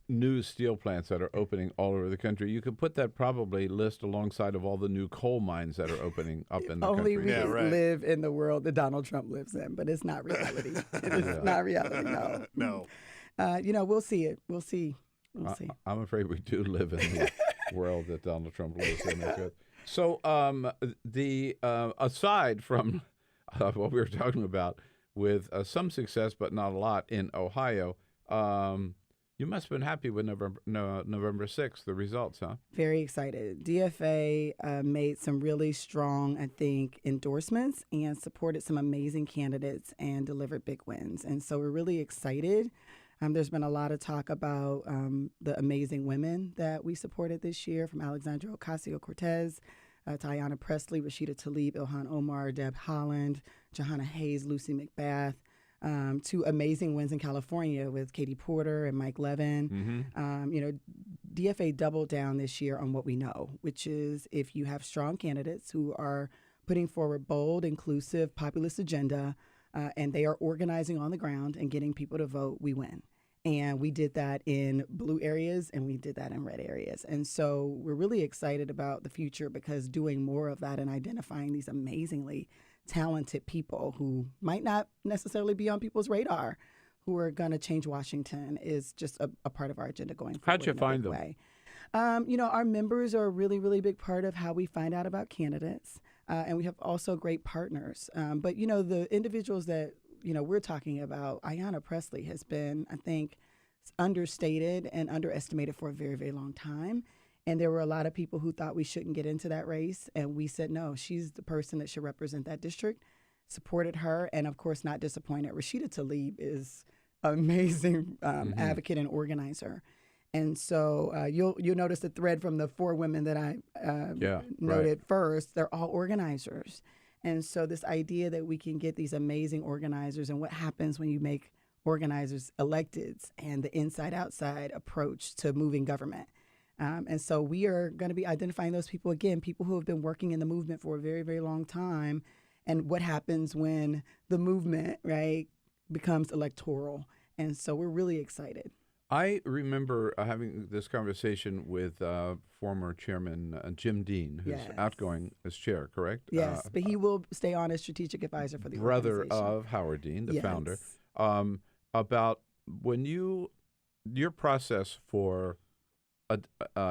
new steel plants that are opening all over the country. You could put that probably list alongside of all the new coal mines that are opening up in the country. Only we live in the world that Donald Trump lives in, but it's not reality. It is not reality, no. No. You know, we'll see it. We'll see. We'll see. I'm afraid we do live in the world that Donald Trump lives in. So aside from what we were talking about with some success but not a lot in Ohio, you must have been happy with November 6th, the results, huh? Very excited. DFA made some really strong, I think, endorsements and supported some amazing candidates and delivered big wins. And so we're really excited. There's been a lot of talk about the amazing women that we supported this year, from Alexandria Ocasio-Cortez, Ayanna Pressley, Rashida Tlaib, Ilhan Omar, Deb Haaland, Johanna Hayes, Lucy McBath, two amazing wins in California with Katie Porter and Mike Levin. You know, DFA doubled down this year on what we know, which is if you have strong candidates who are putting forward bold, inclusive, populist agenda, and they are organizing on the ground and getting people to vote, we win. And we did that in blue areas and we did that in red areas. And so we're really excited about the future because doing more of that and identifying these amazingly talented people who might not necessarily be on people's radar, who are going to change Washington, is just a part of our agenda going forward. How'd you find them? You know, our members are a really, really big part of how we find out about candidates. And we have also great partners. But, you know, the individuals that we're talking about, Ayanna Pressley has been, I think, understated and underestimated for a very, very long time. And there were a lot of people who thought we shouldn't get into that race. And we said, no, she's the person that should represent that district, supported her. And, of course, not disappointed. Rashida Tlaib is an amazing advocate and organizer. And so you'll notice the thread from the four women that I noted first. They're all organizers. And so this idea that we can get these amazing organizers, and what happens when you make organizers electeds, and the inside-outside approach to moving government. And so we are going to be identifying those people again, people who have been working in the movement for a very, very long time. And what happens when the movement, right, becomes electoral. And so we're really excited. I remember having this conversation with former chairman Jim Dean, who's outgoing as chair, correct? Yes, but he will stay on as strategic advisor for the brother organization. of Howard Dean, the founder, about when your process for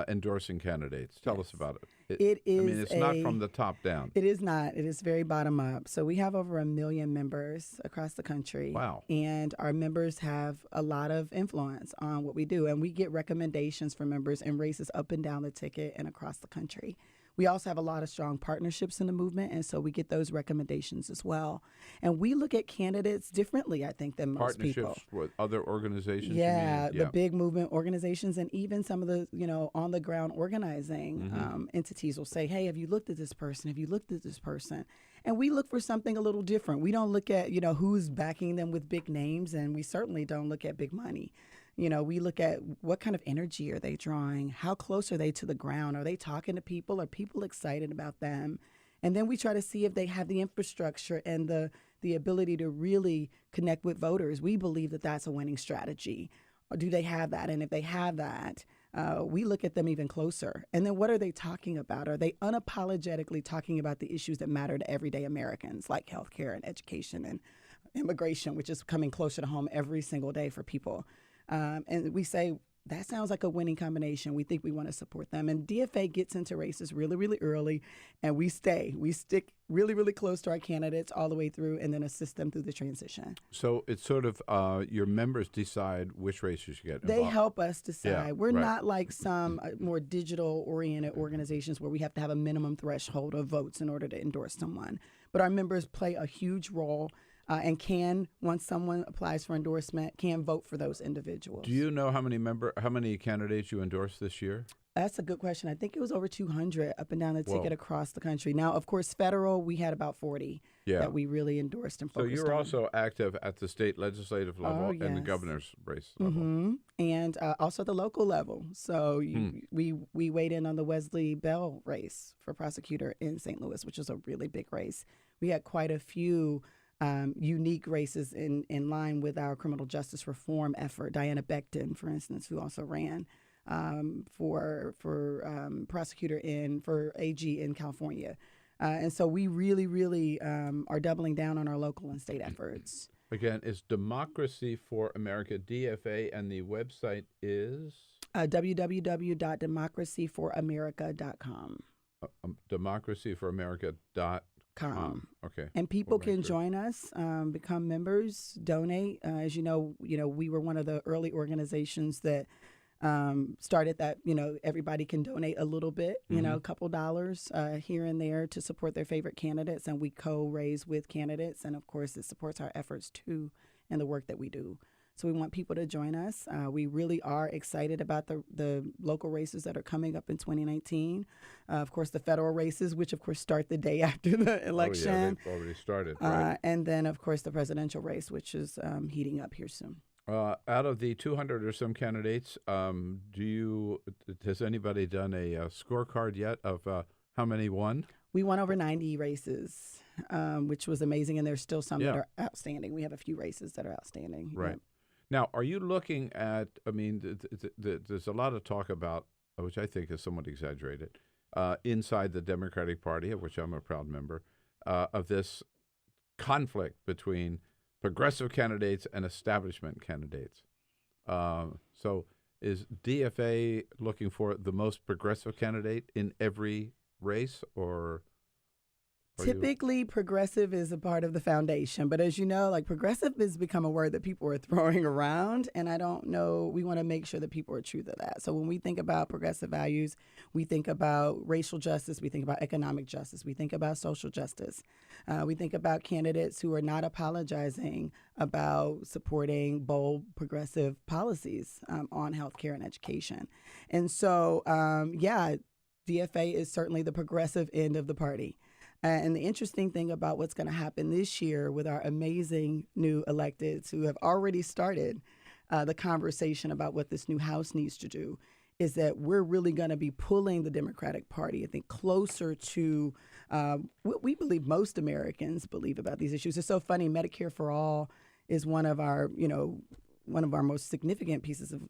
endorsing candidates. Tell us about it. It is. I mean, it's not from the top down. It is not. It is very bottom up. So we have over 1 million members across the country. Wow. And our members have a lot of influence on what we do. And we get recommendations from members in races up and down the ticket and across the country. We also have a lot of strong partnerships in the movement, and so we get those recommendations as well. And we look at candidates differently, I think, than most people. Partnerships with other organizations? Yeah, the big movement organizations and even some of the, on-the-ground organizing entities will say, hey, have you looked at this person? Have you looked at this person? And we look for something a little different. We don't look at, who's backing them with big names, and we certainly don't look at big money. We look at what kind of energy are they drawing? How close are they to the ground? Are they talking to people? Are people excited about them? And then we try to see if they have the infrastructure and the ability to really connect with voters. We believe that that's a winning strategy. Or do they have that? And if they have that, we look at them even closer. And then what are they talking about? Are they unapologetically talking about the issues that matter to everyday Americans, like healthcare and education and immigration, which is coming closer to home every single day for people? And we say, that sounds like a winning combination. We think we want to support them. And DFA gets into races really, really early, and we stay. We stick really, really close to our candidates all the way through and then assist them through the transition. So it's sort of your members decide which races you get involved. They help us decide. Yeah, We're not like some more digital-oriented organizations where we have to have a minimum threshold of votes in order to endorse someone. But our members play a huge role. And can, once someone applies for endorsement, can vote for those individuals. Do you know how many candidates you endorsed this year? That's a good question. I think it was over 200 up and down the ticket across the country. Now, of course, federal, we had about 40 that we really endorsed and focused on. So you're also active at the state legislative level and the governor's race level. And also at the local level. So we weighed in on the Wesley Bell race for prosecutor in St. Louis, which was a really big race. We had quite a few unique races in line with our criminal justice reform effort. Diana Becton, for instance, who also ran for prosecutor for AG in California. And so we really, really are doubling down on our local and state efforts. Again, it's Democracy for America, DFA, and the website is? www.democracyforamerica.com. Democracyforamerica.com. Okay. And people can join us, become members, donate. As you know, we were one of the early organizations that started that, everybody can donate a little bit, a couple dollars here and there to support their favorite candidates. And we co-raise with candidates. And of course, it supports our efforts too and the work that we do. So we want people to join us. We really are excited about the local races that are coming up in 2019. Of course, the federal races, which of course start the day after the election. Oh, yeah, they've already started, right? And then, of course, the presidential race, which is heating up here soon. Out of the 200 or some candidates, has anybody done a scorecard yet of how many won? We won over 90 races, which was amazing, and there's still some that are outstanding. We have a few races that are outstanding. Right. Yep. Now, are you looking at, there's a lot of talk about, which I think is somewhat exaggerated, inside the Democratic Party, of which I'm a proud member, of this conflict between progressive candidates and establishment candidates. So is DFA looking for the most progressive candidate in every race, or? Typically, progressive is a part of the foundation. But as you know, progressive has become a word that people are throwing around. And I don't know, we want to make sure that people are true to that. So when we think about progressive values, we think about racial justice, we think about economic justice, we think about social justice. We think about candidates who are not apologizing about supporting bold progressive policies on healthcare and education. And so, DFA is certainly the progressive end of the party. And the interesting thing about what's going to happen this year with our amazing new electeds who have already started the conversation about what this new House needs to do is that we're really going to be pulling the Democratic Party, I think, closer to what we believe most Americans believe about these issues. It's so funny. Medicare for All is one of our most significant pieces of,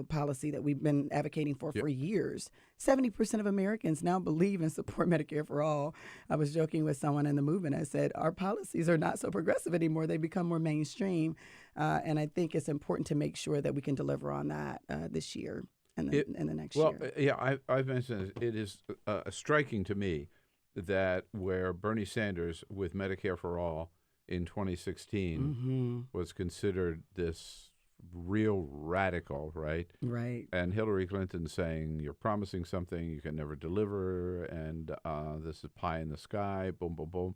policy that we've been advocating for years. 70% of Americans now believe and support Medicare for All. I was joking with someone in the movement. I said, our policies are not so progressive anymore. They become more mainstream. And I think it's important to make sure that we can deliver on that this year and the next year. Well, yeah, I've mentioned it is striking to me that where Bernie Sanders with Medicare for All in 2016 was considered this real radical, right? Right. And Hillary Clinton saying, you're promising something you can never deliver, and this is pie in the sky, boom, boom, boom.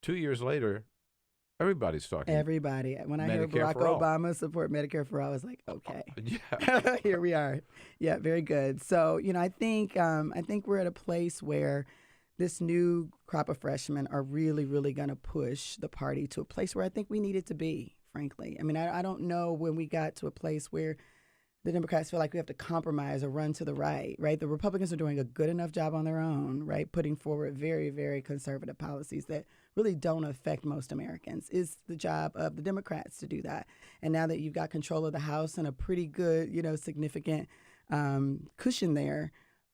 2 years later, everybody's talking. Everybody. When I heard Barack Obama support Medicare for All, I was like, okay, yeah. Here we are. Yeah, very good. So, I think we're at a place where this new crop of freshmen are really, really going to push the party to a place where I think we need it to be, frankly. I mean, I don't know when we got to a place where the Democrats feel like we have to compromise or run to the right? The Republicans are doing a good enough job on their own, right? Putting forward very, very conservative policies that really don't affect most Americans. It's the job of the Democrats to do that. And now that you've got control of the House and a pretty good, significant cushion there,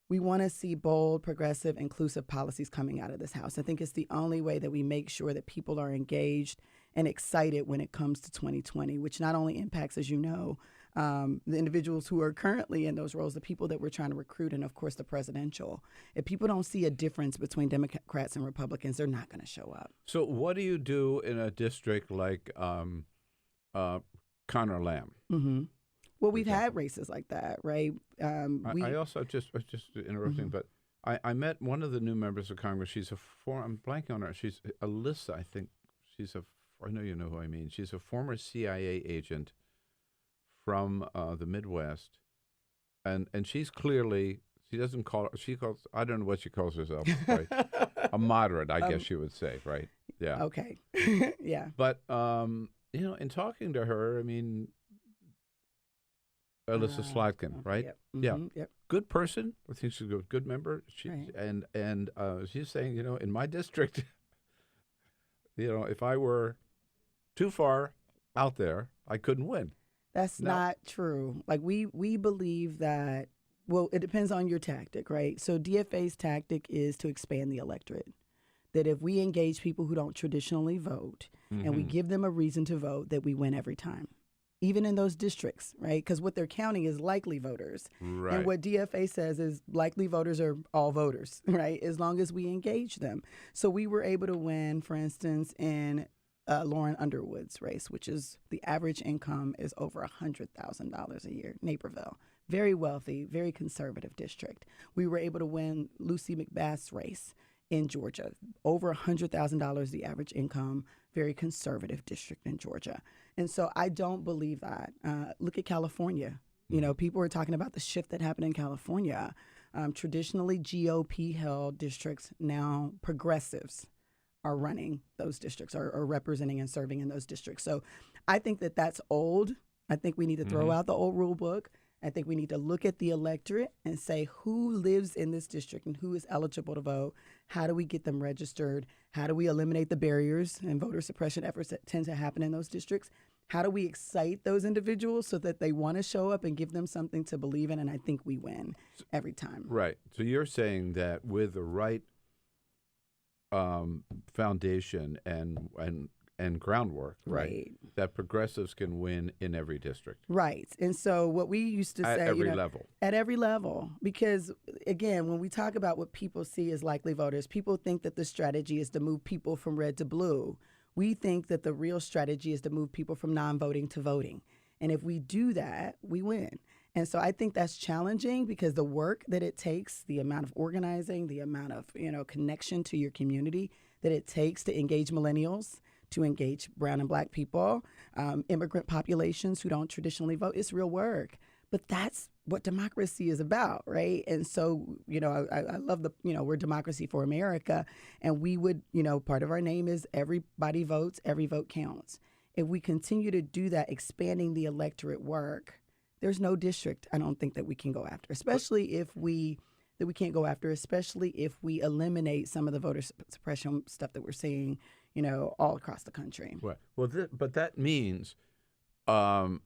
we want to see bold, progressive, inclusive policies coming out of this House. I think it's the only way that we make sure that people are engaged and excited when it comes to 2020, which not only impacts, as you know, the individuals who are currently in those roles, the people that we're trying to recruit, and of course the presidential. If people don't see a difference between Democrats and Republicans, they're not going to show up. So what do you do in a district like Conor Lamb? Mm-hmm. Well, we've had races like that, right? I also just interrupting, but I met one of the new members of Congress. She's I'm blanking on her. She's Alyssa, I think. I know you know who I mean. She's a former CIA agent from the Midwest, and she's clearly, she calls, I don't know what she calls herself, right? A moderate, I guess you would say, right? Yeah. Okay. Yeah. But in talking to her, I mean, Alyssa Slotkin, right? Yep. Yeah. Yep. Good person. I think she's a good member. Right. And she's saying, in my district, if I were too far out there, I couldn't win. That's not true. Like we believe that, well, it depends on your tactic, right? So DFA's tactic is to expand the electorate. That if we engage people who don't traditionally vote and we give them a reason to vote, that we win every time. Even in those districts, right? Because what they're counting is likely voters. Right. And what DFA says is likely voters are all voters, right? As long as we engage them. So we were able to win, for instance, in Lauren Underwood's race, which is the average income is over $100,000 a year, Naperville. Very wealthy, very conservative district. We were able to win Lucy McBath's race in Georgia, over $100,000 the average income, very conservative district in Georgia. And so I don't believe that. Look at California. People are talking about the shift that happened in California. Traditionally GOP-held districts, now progressives are running those districts, are representing and serving in those districts. So I think that that's old. I think we need to throw out the old rule book. I think we need to look at the electorate and say who lives in this district and who is eligible to vote. How do we get them registered? How do we eliminate the barriers and voter suppression efforts that tend to happen in those districts? How do we excite those individuals so that they want to show up and give them something to believe in? And I think we win every time. Right. So you're saying that with the right foundation and groundwork, right, that progressives can win in every district. Right. And so what we used to say, at every level. At every level. Because, again, when we talk about what people see as likely voters, people think that the strategy is to move people from red to blue. We think that the real strategy is to move people from non-voting to voting. And if we do that, we win. And so I think that's challenging because the work that it takes, the amount of organizing, the amount of, connection to your community that it takes to engage millennials, to engage brown and black people, immigrant populations who don't traditionally vote, it's real work. But that's what democracy is about, right? And so, I love we're Democracy for America, and we would, part of our name is everybody votes, every vote counts. If we continue to do that, expanding the electorate work, there's no district I don't think that we can go after, especially if we can't go after, especially if we eliminate some of the voter suppression stuff that we're seeing, all across the country. Right. Well, but that means a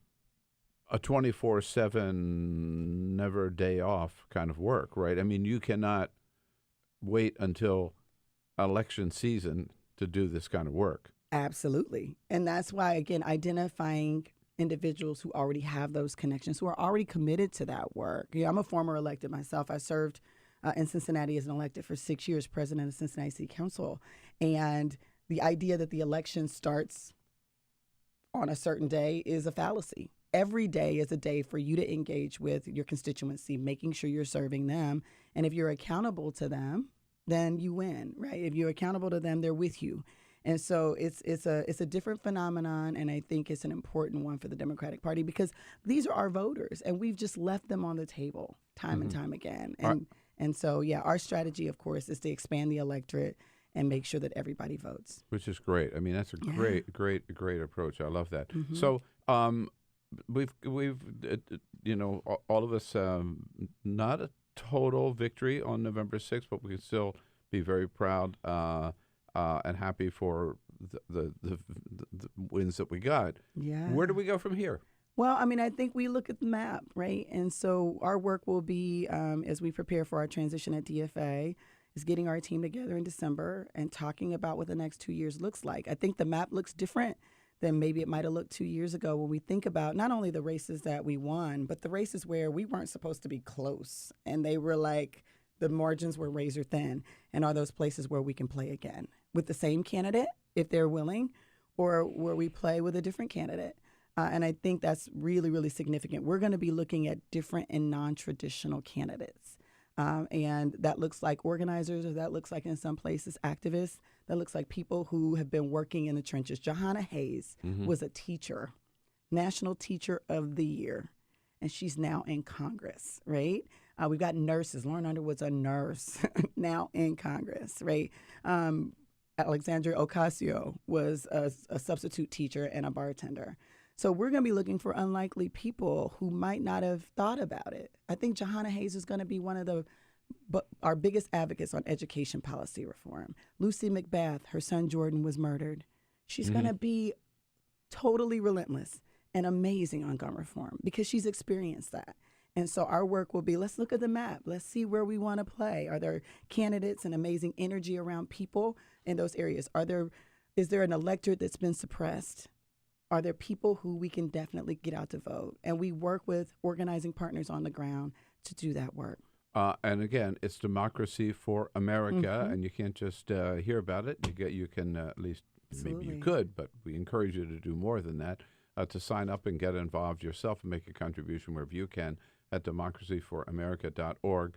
24/7, never day off kind of work, right? I mean, you cannot wait until election season to do this kind of work. Absolutely. And that's why, again, identifying individuals who already have those connections, who are already committed to that work. I'm a former elected myself. I served in Cincinnati as an elected for 6 years, president of Cincinnati City Council. And the idea that the election starts on a certain day is a fallacy. Every day is a day for you to engage with your constituency, making sure you're serving them. And if you're accountable to them, then you win, right? If you're accountable to them, they're with you. And so it's a different phenomenon, and I think it's an important one for the Democratic Party because these are our voters, and we've just left them on the table time and time again. And so, our strategy, of course, is to expand the electorate and make sure that everybody votes. Which is great. I mean, that's a great approach. I love that. Mm-hmm. So we've all of us, not a total victory on November 6th, but we can still be very proud and happy for the wins that we got. Yeah. Where do we go from here? Well, I mean, I think we look at the map, right? And so our work will be, as we prepare for our transition at DFA, is getting our team together in December and talking about what the next 2 years looks like. I think the map looks different than maybe it might have looked 2 years ago when we think about not only the races that we won, but the races where we weren't supposed to be close. And they were like, the margins were razor thin. And are those places where we can play again with the same candidate, if they're willing, or where we play with a different candidate? And I think that's really, really significant. We're going to be looking at different and non-traditional candidates. And that looks like organizers, or that looks like in some places activists. That looks like people who have been working in the trenches. Johanna Hayes was a teacher, National Teacher of the Year, and she's now in Congress, right? We've got nurses. Lauren Underwood's a nurse now in Congress, right? Alexandria Ocasio was a substitute teacher and a bartender. So we're going to be looking for unlikely people who might not have thought about it. I think Johanna Hayes is going to be one of our biggest advocates on education policy reform. Lucy McBath, her son Jordan was murdered. She's going to be totally relentless and amazing on gun reform because she's experienced that. And so our work will be, let's look at the map. Let's see where we want to play. Are there candidates and amazing energy around people in those areas? Is there an electorate that's been suppressed? Are there people who we can definitely get out to vote? And we work with organizing partners on the ground to do that work. And again, it's Democracy for America, and you can't just hear about it. You can at least, Absolutely. Maybe you could, but we encourage you to do more than that, to sign up and get involved yourself and make a contribution wherever you can at democracyforamerica.org.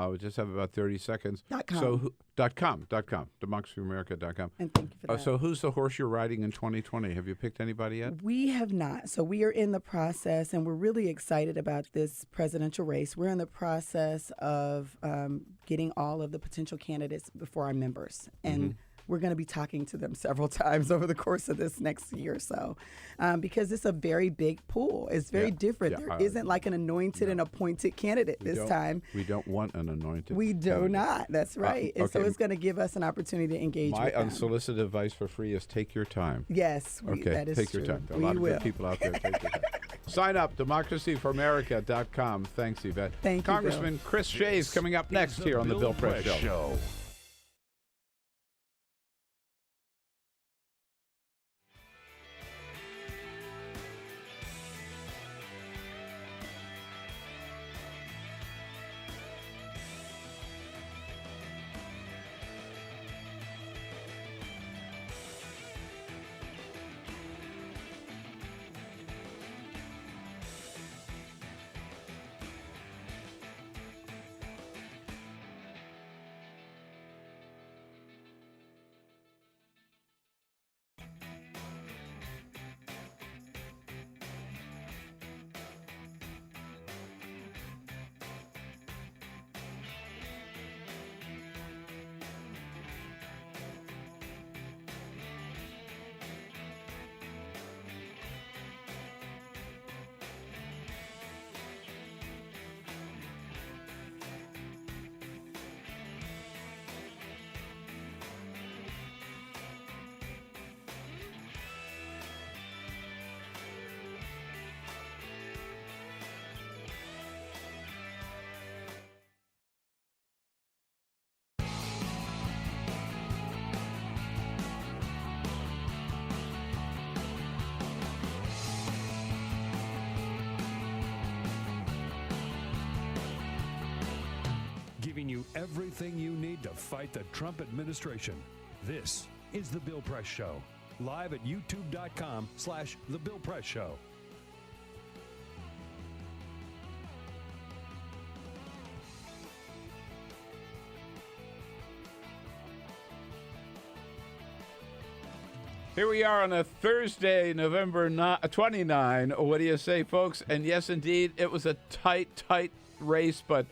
We just have about 30 seconds. .com. So, .com, democracyforamerica.com. And thank you for that. So who's the horse you're riding in 2020? Have you picked anybody yet? We have not. So we are in the process, and we're really excited about this presidential race. We're in the process of getting all of the potential candidates before our members. And we're going to be talking to them several times over the course of this next year or so because it's a very big pool. It's very different. There isn't like an anointed and appointed candidate this time. We don't want an anointed We do candidate. not. That's right. And so it's going to give us an opportunity to engage with them. My unsolicited advice for free is take your time. Yes, that is take true. your time. There are a lot of good people out there. Take your time. Sign up, democracyforamerica.com. Thanks, Yvette. Thank you, Congressman Bill. Chris Shays coming up next here on the Bill Press Show. giving you everything you need to fight the Trump administration. This is The Bill Press Show, live at youtube.com/The Bill Press Show. Here we are on a Thursday, November 29. What do you say, folks? And yes, indeed, it was a tight race, but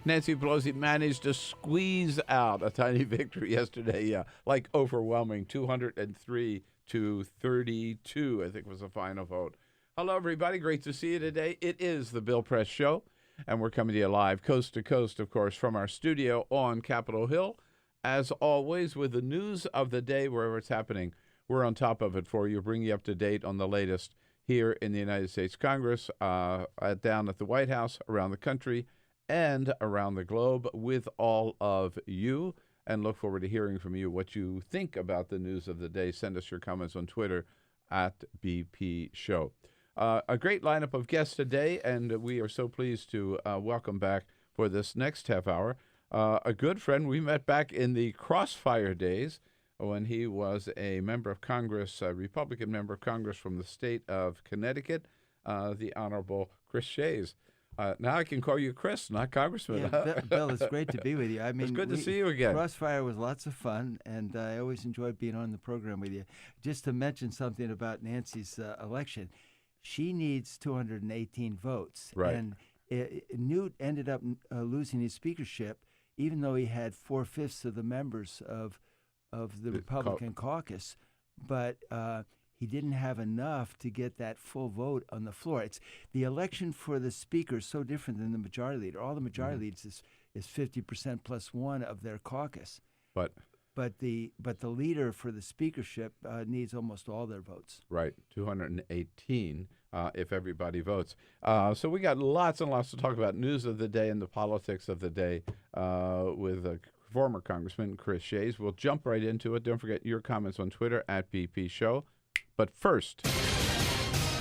Nancy Pelosi managed to squeeze out a tiny victory yesterday. Yeah, like overwhelming, 203 to 32, I think was the final vote. Hello, everybody. Great to see you today. It is the Bill Press Show, and we're coming to you live coast to coast, of course, from our studio on Capitol Hill. As always, with the news of the day, wherever it's happening, we're on top of it for you, bring you up to date on the latest here in the United States Congress, down at the White House, around the country, and around the globe with all of you. And look forward to hearing from you what you think about the news of the day. Send us your comments on Twitter at BP Show. A great lineup of guests today, and we are so pleased to welcome back for this next half hour a good friend we met back in the Crossfire days, when he was a member of Congress, a Republican member of Congress from the state of Connecticut, the Honorable Chris Shays. Now I can call you Chris, not Congressman. Yeah, Bill, it's great to be with you. I mean, it's good to see you again. Crossfire was lots of fun, and I always enjoyed being on the program with you. Just to mention something about Nancy's election, she needs 218 votes. Right. And Newt ended up losing his speakership, even though he had 4/5 of the members of the Republican caucus, but he didn't have enough to get that full vote on the floor. It's the election for the speaker is so different than the majority leader. All the majority leaders is 50% plus one of their caucus. But the leader for the speakership needs almost all their votes. Right, 218 if everybody votes. So we got lots and lots to talk about, news of the day and the politics of the day with former Congressman Chris Shays. We'll jump right into it. Don't forget your comments on Twitter at BP Show. But first,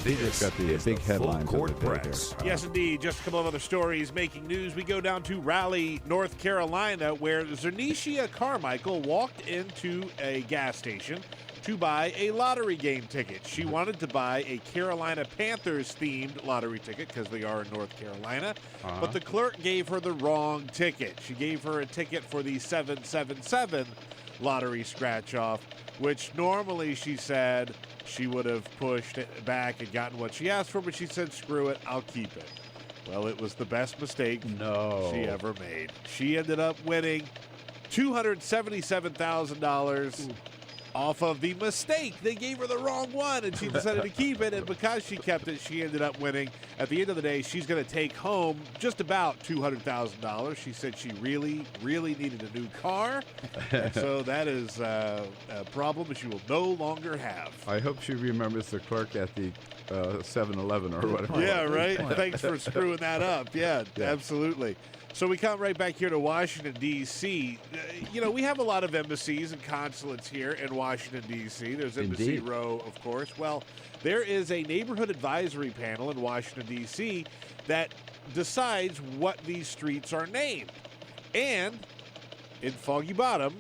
This got the is big the headlines Full of Court the day Press. here. Yes, indeed. Just a couple of other stories making news. We go down to Raleigh, North Carolina, where Zernicia Carmichael walked into a gas station to buy a lottery game ticket. She wanted to buy a Carolina Panthers-themed lottery ticket because they are in North Carolina, but the clerk gave her the wrong ticket. She gave her a ticket for the 777 lottery scratch-off, which normally she said she would have pushed it back and gotten what she asked for, but she said, screw it, I'll keep it. Well, it was the best mistake she ever made. She ended up winning $277,000 off of the mistake. They gave her the wrong one, and she decided to keep it, and because she kept it, she ended up winning. At the end of the day, she's going to take home just about $200,000. She said she really, really needed a new car, and so that is a problem she will no longer have. I hope she remembers the clerk at the 7-Eleven or whatever. Yeah, right? Thanks for screwing that up. Yeah, absolutely. So we come right back here to Washington, D.C. We have a lot of embassies and consulates here in Washington, D.C. There's Embassy Row, of course. Well, there is a neighborhood advisory panel in Washington, D.C. that decides what these streets are named. And in Foggy Bottom,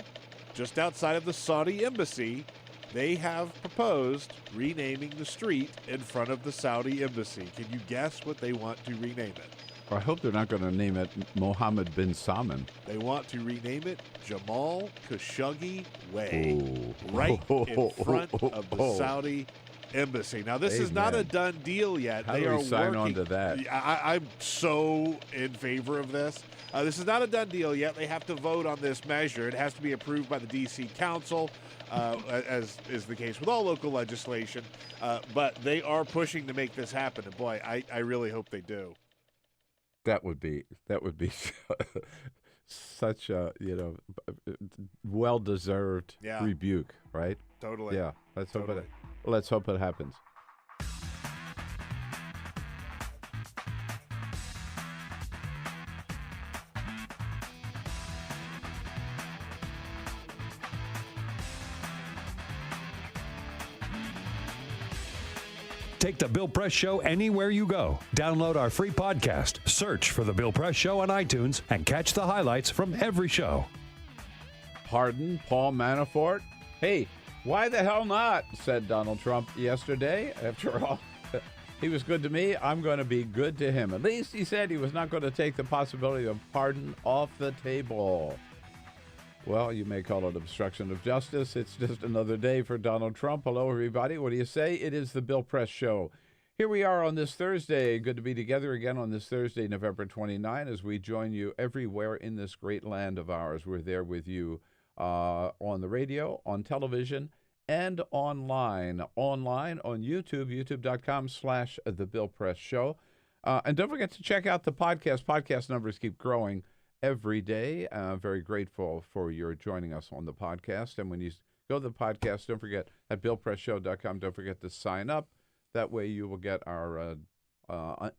just outside of the Saudi embassy, they have proposed renaming the street in front of the Saudi embassy. Can you guess what they want to rename it? I hope they're not going to name it Mohammed bin Salman. They want to rename it Jamal Khashoggi Way, Ooh. right in front of the Saudi embassy. Now, this is not a done deal yet. How they do we are sign working. on to that? I'm so in favor of this. This is not a done deal yet. They have to vote on this measure. It has to be approved by the D.C. Council, as is the case with all local legislation. But they are pushing to make this happen. And boy, I really hope they do. That would be such a well-deserved rebuke, right? Totally. Yeah. Let's hope it happens. Take The Bill Press Show anywhere you go. Download our free podcast, search for The Bill Press Show on iTunes, and catch the highlights from every show. Pardon Paul Manafort? Hey, why the hell not, said Donald Trump yesterday. After all, he was good to me. I'm going to be good to him. At least he said he was not going to take the possibility of pardon off the table. Well, you may call it obstruction of justice. It's just another day for Donald Trump. Hello, everybody. What do you say? It is the Bill Press Show. Here we are on this Thursday. Good to be together again on this Thursday, November 29, as we join you everywhere in this great land of ours. We're there with you on the radio, on television, and online. Online on YouTube, youtube.com/The Bill Press Show. And don't forget to check out the podcast. Podcast numbers keep growing every day. Very grateful for your joining us on the podcast. And when you go to the podcast, don't forget at BillPressShow.com, don't forget to sign up. That way you will get our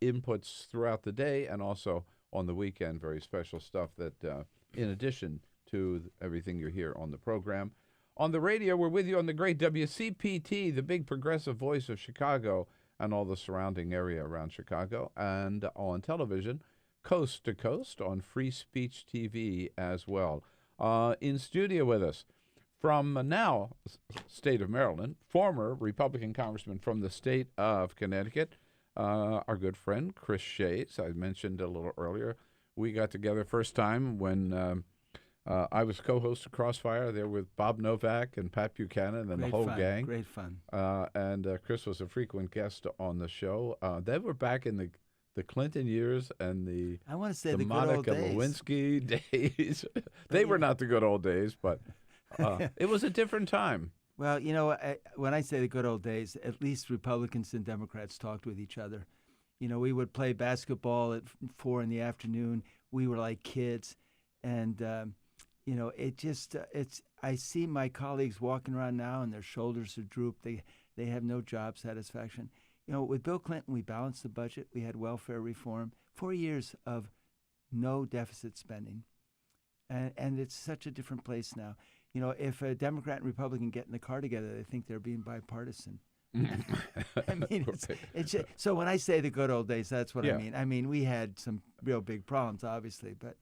inputs throughout the day and also on the weekend, very special stuff that in addition to everything you hear on the program. On the radio, we're with you on the great WCPT, the big progressive voice of Chicago and all the surrounding area around Chicago, and on television, coast to coast on Free Speech TV as well. In studio with us from now state of Maryland, former Republican congressman from the state of Connecticut, our good friend Chris Shays. I mentioned a little earlier, we got together first time when I was co-host of Crossfire there with Bob Novak and Pat Buchanan and the whole gang. Great fun. And Chris was a frequent guest on the show. They were back in the Clinton years and the Monica Lewinsky days. They were not the good old days, but it was a different time. Well, when I say the good old days, at least Republicans and Democrats talked with each other. We would play basketball at 4 in the afternoon. We were like kids. And, I see my colleagues walking around now and their shoulders are drooped. They have no job satisfaction. With Bill Clinton, we balanced the budget. We had welfare reform. 4 years of no deficit spending. And it's such a different place now. If a Democrat and Republican get in the car together, they think they're being bipartisan. I mean, so when I say the good old days, that's what I mean. I mean, we had some real big problems, obviously, but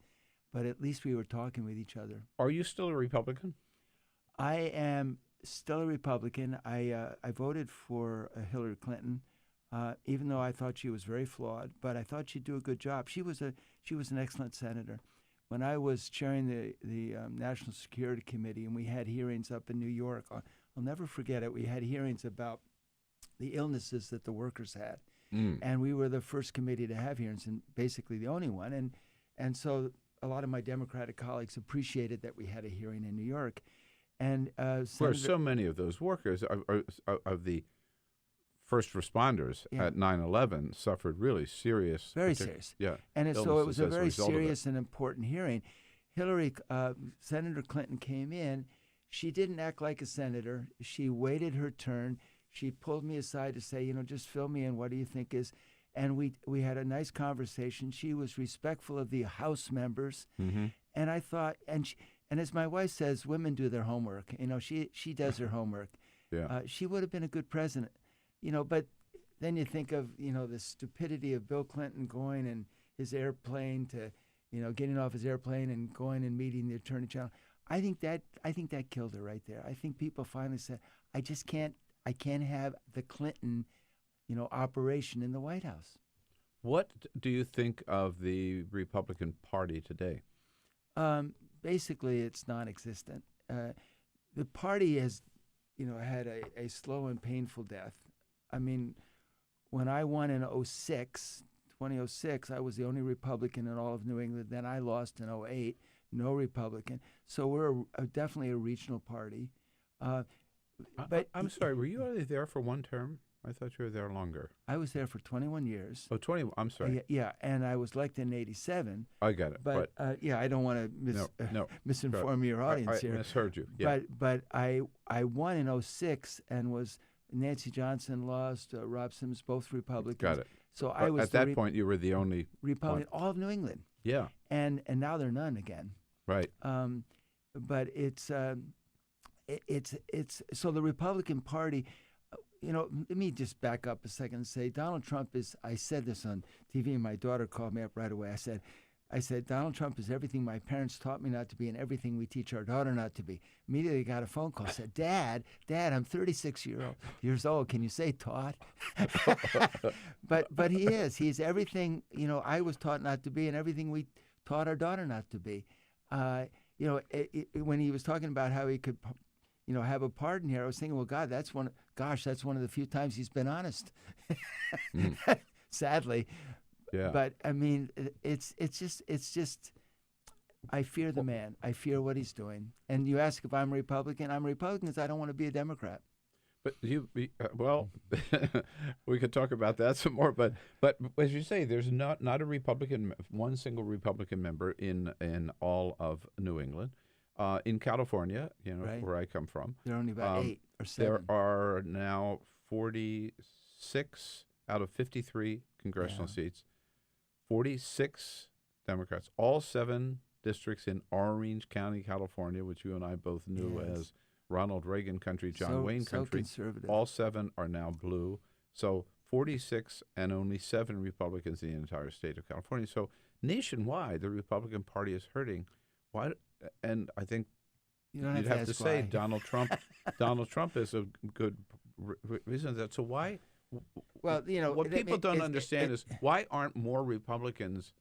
at least we were talking with each other. Are you still a Republican? I am still a Republican. I voted for Hillary Clinton, even though I thought she was very flawed, but I thought she'd do a good job. She was an excellent senator. When I was chairing the National Security Committee and we had hearings up in New York, I'll never forget it. We had hearings about the illnesses that the workers had, and we were the first committee to have hearings and basically the only one. And so a lot of my Democratic colleagues appreciated that we had a hearing in New York. And where so many of those workers of the first responders at 9/11 suffered really serious, very serious. Yeah, and so it was a very serious and important hearing. Senator Clinton came in. She didn't act like a senator. She waited her turn. She pulled me aside to say, just fill me in. What do you think is? And we had a nice conversation. She was respectful of the House members, and I thought, and as my wife says, women do their homework. She does her homework. Yeah, she would have been a good president. But then you think of, the stupidity of Bill Clinton going in his airplane to, getting off his airplane and going and meeting the Attorney General. I think that killed her right there. I think people finally said, I can't have the Clinton, operation in the White House. What do you think of the Republican Party today? Basically, it's non-existent. The party has, had a slow and painful death. I mean, when I won in 2006, I was the only Republican in all of New England. Then I lost in 2008, no Republican. So we're definitely a regional party. But I'm sorry, were you only there for one term? I thought you were there longer. I was there for 21 years. Oh, 20, I'm sorry. Yeah, and I was elected in 87. I got it. But I don't want to misinform your audience here. I misheard you. Yeah. But I won in 06 and was Nancy Johnson lost, Rob Sims, both Republicans. Got it. So but I was at that point you were the only Republican, all of New England. Yeah. And now they're none again. Right. But it's so the Republican Party. let me just back up a second and say Donald Trump is, I said this on TV and my daughter called me up right away. I said, Donald Trump is everything my parents taught me not to be and everything we teach our daughter not to be. Immediately got a phone call, said, Dad, I'm 36 years old. Can you say taught? But he is. He's everything, I was taught not to be and everything we taught our daughter not to be. When he was talking about how he could, have a pardon here, I was thinking, well, God, that's one of the few times he's been honest. Sadly. Yeah. But I mean, it's just. I fear the man. I fear what he's doing. And you ask if I'm a Republican. I'm a Republican because I don't want to be a Democrat. But we could talk about that some more. But as you say, there's not a Republican, one single Republican member in all of New England. In California, right, where I come from, there are only about 8 or 7. There are now 46 out of 53 congressional seats. 46 Democrats, all 7 districts in Orange County, California, which you and I both knew as Ronald Reagan country, John Wayne country. Conservative. All 7 are now blue. So 46 and only 7 Republicans in the entire state of California. So nationwide, the Republican Party is hurting. Why? And I think you'd have to say Donald Trump. Donald Trump is a good reason that. So why? Well, what people don't understand is why aren't more Republicans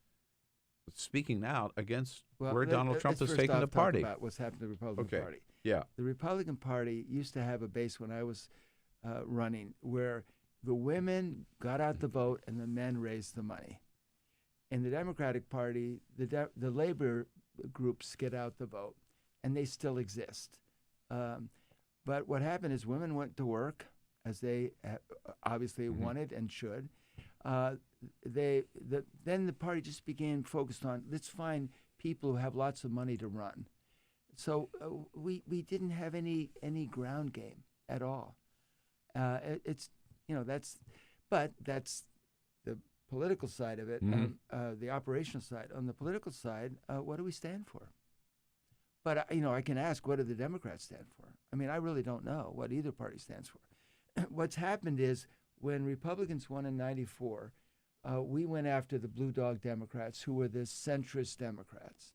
speaking out against where Donald Trump is taking the party? About what's happened to the Republican Party. Yeah, the Republican Party used to have a base when I was running, where the women got out the vote and the men raised the money. In the Democratic Party, the labor groups get out the vote, and they still exist. But what happened is women went to work, as they obviously wanted and should. Then the party just began focused on, let's find people who have lots of money to run. So we didn't have any ground game at all. That's the political side of it, the operational side. On the political side, what do we stand for? But I can ask, what do the Democrats stand for? I mean, I really don't know what either party stands for. What's happened is when Republicans won in '94, we went after the Blue Dog Democrats, who were the centrist Democrats.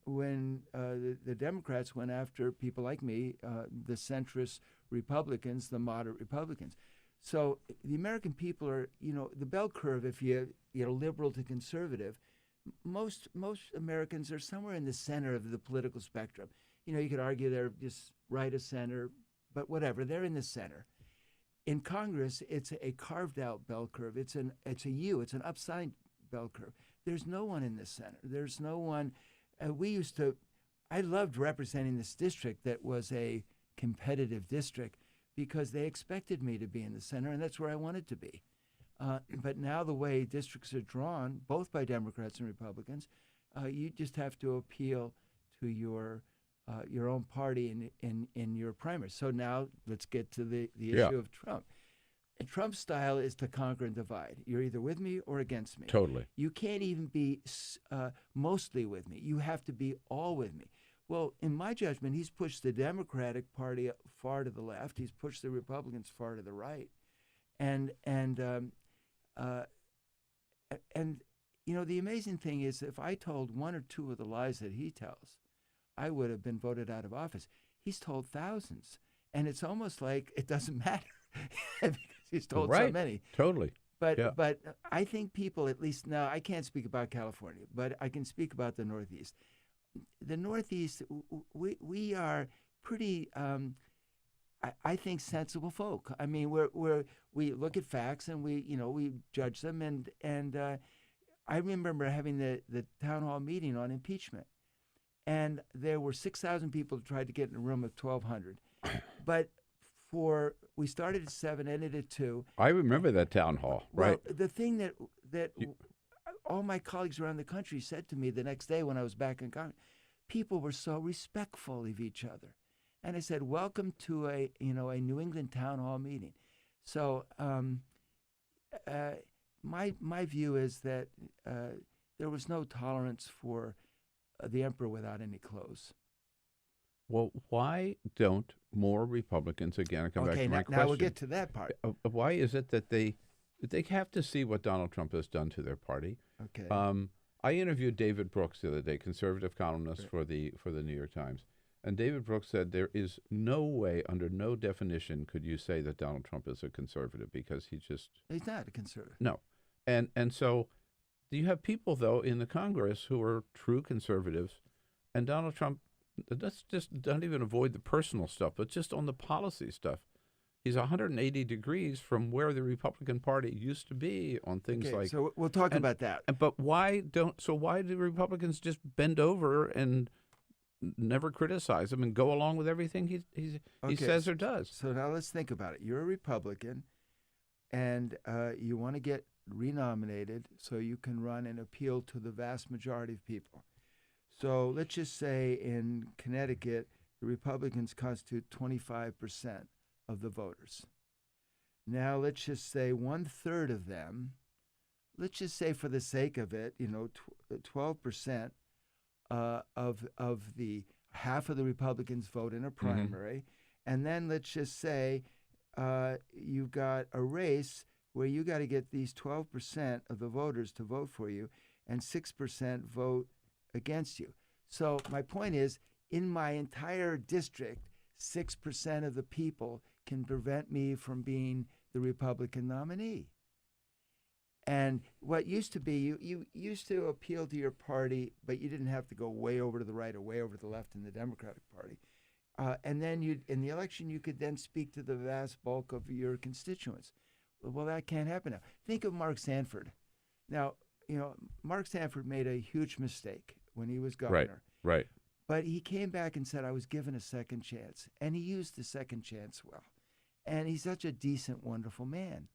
When the Democrats went after people like me, the centrist Republicans, the moderate Republicans. So the American people are, the bell curve, if you're liberal to conservative, most Americans are somewhere in the center of the political spectrum. You could argue they're just right of center, but whatever, they're in the center. In Congress, it's a carved out bell curve. It's an upside bell curve. There's no one in the center. There's no one. I loved representing this district that was a competitive district because they expected me to be in the center, and that's where I wanted to be. But now the way districts are drawn, both by Democrats and Republicans, you just have to appeal to your own party in your primary. So now let's get to the issue of Trump. And Trump's style is to conquer and divide. You're either with me or against me. Totally. You can't even be mostly with me. You have to be all with me. Well, in my judgment, he's pushed the Democratic Party far to the left. He's pushed the Republicans far to the right. And the amazing thing is, if I told 1 or 2 of the lies that he tells, I would have been voted out of office. He's told thousands, and it's almost like it doesn't matter because he's told so many. Totally. But I think people, at least now, I can't speak about California, but I can speak about the Northeast. The Northeast, we are pretty, I think, sensible folk. I mean, we look at facts and we judge them. And I remember having the town hall meeting on impeachment, and there were 6,000 people who tried to get in a room of 1,200. But we started at 7, ended at 2. I remember that town hall, right? Well, the thing that all my colleagues around the country said to me the next day when I was back in Congress, people were so respectful of each other. And I said, welcome to a New England town hall meeting. So my view is that there was no tolerance for the emperor without any clothes. Well, why don't more Republicans, again, I come back to my question. Now we'll get to that part. Why is it that they have to see what Donald Trump has done to their party? Okay. I interviewed David Brooks the other day, conservative columnist for the New York Times. And David Brooks said there is no way, under no definition, could you say that Donald Trump is a conservative because he's not a conservative. No. And so you have people, though, in the Congress who are true conservatives, and Donald Trump, let's just don't even avoid the personal stuff, but just on the policy stuff. He's 180 degrees from where the Republican Party used to be on things like. So we'll talk about that. But why do Republicans just bend over and never criticize him and go along with everything he says or does? So now let's think about it. You're a Republican, and you want to get renominated so you can run and appeal to the vast majority of people. So let's just say in Connecticut, the Republicans constitute 25% of the voters. Now let's just say 1/3 of them, let's just say for the sake of it, 12% of the half of the Republicans vote in a primary, and then let's just say you've got a race where you got to get these 12% of the voters to vote for you, and 6% vote against you. So my point is, in my entire district, 6% of the people can prevent me from being the Republican nominee. And what used to be, you used to appeal to your party, but you didn't have to go way over to the right or way over to the left in the Democratic Party. And then in the election, you could then speak to the vast bulk of your constituents. Well, that can't happen now. Think of Mark Sanford. Now, Mark Sanford made a huge mistake when he was governor. Right. But he came back and said, I was given a second chance. And he used the second chance well. And he's such a decent, wonderful man.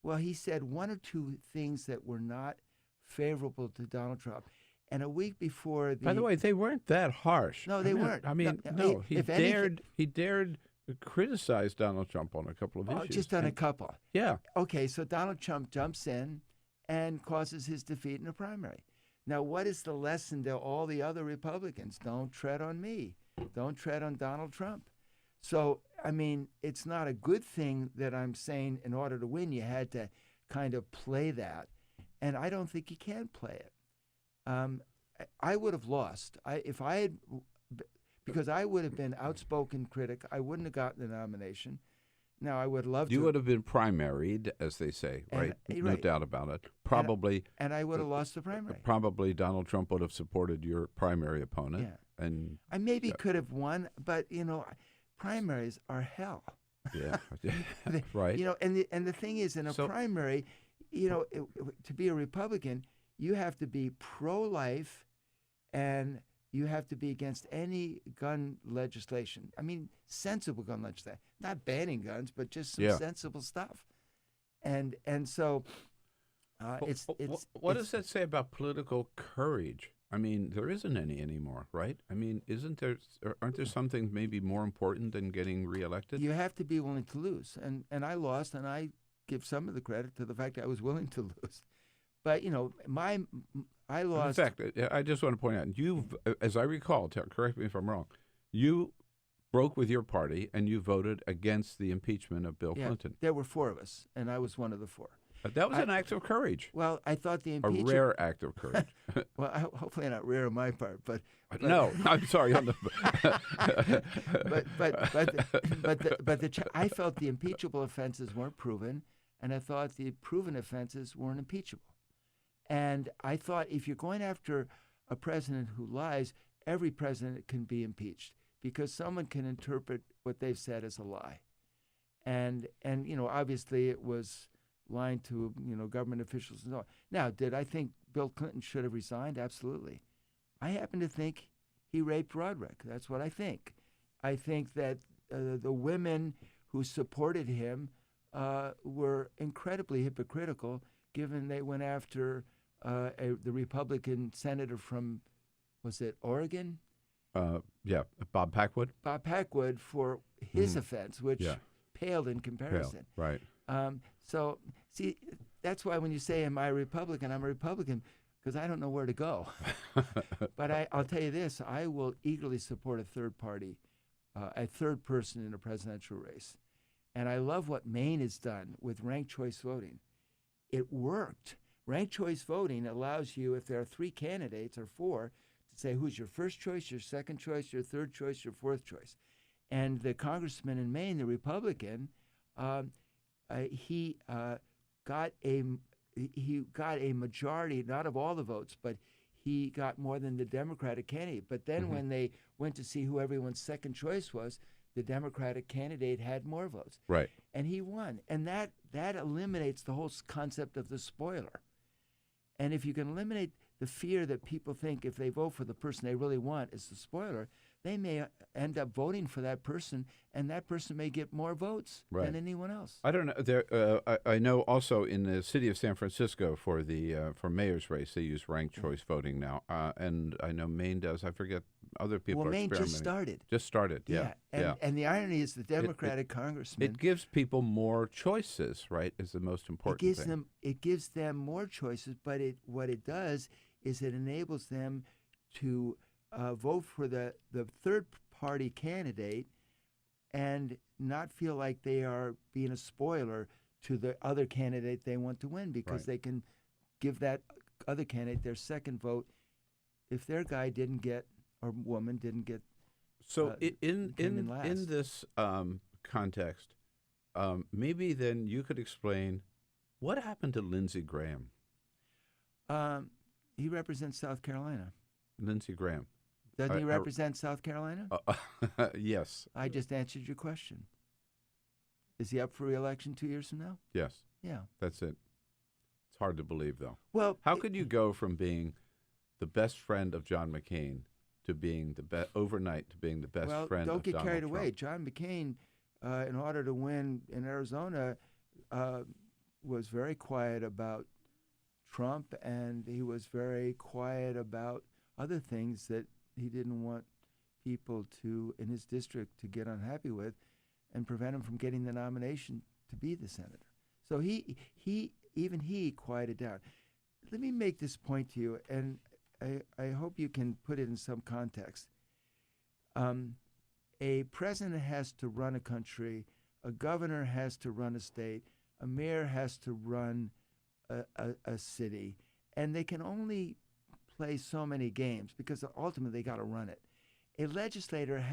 Well, he said one or two things that were not favorable to Donald Trump. And a week before By the way, they weren't that harsh. No, they weren't. I mean, no, he dared criticize Donald Trump on a couple of issues. Just on a couple. Yeah. Okay, so Donald Trump jumps in and causes his defeat in a primary. Now, what is the lesson to all the other Republicans? Don't tread on me. Don't tread on Donald Trump. So, I mean, it's not a good thing that I'm saying in order to win, you had to kind of play that. And I don't think you can play it. I would have lost. Because I would have been outspoken critic. I wouldn't have gotten the nomination. Now, I would love to. You would have been primaried, as they say, right? No doubt about it. Probably. And I would have lost the primary. Probably Donald Trump would have supported your primary opponent. Yeah. And I maybe could have won, but, primaries are hell. Yeah. Right. And the thing is, in a primary, to be a Republican, you have to be pro-life and you have to be against any gun legislation. I mean, sensible gun legislation. Not banning guns, but just some sensible stuff. And so what does that say about political courage? I mean, there isn't any anymore, right? I mean, aren't there some things maybe more important than getting reelected? You have to be willing to lose. And I lost, and I give some of the credit to the fact that I was willing to lose. But, I lost. In fact, I just want to point out, as I recall, correct me if I'm wrong, you broke with your party and you voted against the impeachment of Bill Clinton. There were 4 of us, and I was one of the 4. But that was an act of courage. Well, I thought the impeachment. A rare act of courage. Well, hopefully not rare on my part, but no, I'm sorry. I felt the impeachable offenses weren't proven, and I thought the proven offenses weren't impeachable. And I thought if you're going after a president who lies, every president can be impeached because someone can interpret what they've said as a lie. And obviously it was lying to, government officials and so on. Now, did I think Bill Clinton should have resigned? Absolutely. I happen to think he raped Roderick. That's what I think. I think that the women who supported him were incredibly hypocritical, given they went after the Republican senator from, was it Oregon? Bob Packwood. Bob Packwood for his offense, which paled in comparison. Right. So, see, that's why when you say, am I a Republican? I'm a Republican because I don't know where to go. But I'll tell you this, I will eagerly support a third party, a third person in a presidential race. And I love what Maine has done with ranked choice voting. It worked. Ranked choice voting allows you, if there are 3 candidates or 4, to say who's your first choice, your second choice, your third choice, your fourth choice. And the congressman in Maine, the Republican, he got a majority, not of all the votes, but he got more than the Democratic candidate. But then when they went to see who everyone's second choice was, the Democratic candidate had more votes. Right. And he won. And that eliminates the whole concept of the spoiler. And if you can eliminate the fear that people think if they vote for the person they really want is the spoiler, they may end up voting for that person, and that person may get more votes than anyone else. I don't know. I know also in the city of San Francisco for the for mayor's race, they use ranked choice voting now, and I know Maine does. I forget other people. Well, are Maine experimenting. just started. Yeah. And the irony is the Democratic congressman. It gives people more choices, right? Is the most important thing. It gives them more choices, but what it does is it enables them to vote for the third party candidate and not feel like they are being a spoiler to the other candidate they want to win, because they can give that other candidate their second vote if their guy didn't get or woman didn't get. So in this context, maybe then you could explain what happened to Lindsey Graham. He represents South Carolina. Lindsey Graham. Doesn't he represent South Carolina? Yes. I just answered your question. Is he up for re-election 2 years from now? Yes. Yeah. That's it. It's hard to believe, though. Well, how could you go from being the best friend of John McCain to being overnight to being the best friend of Donald Trump? Don't get carried away. John McCain, in order to win in Arizona, was very quiet about Trump, and he was very quiet about other things that he didn't want people in his district to get unhappy with and prevent him from getting the nomination to be the senator. So he quieted down. Let me make this point to you, and I hope you can put it in some context. A president has to run a country, a governor has to run a state, a mayor has to run a city, and they can only play so many games because ultimately they got to run it. A legislator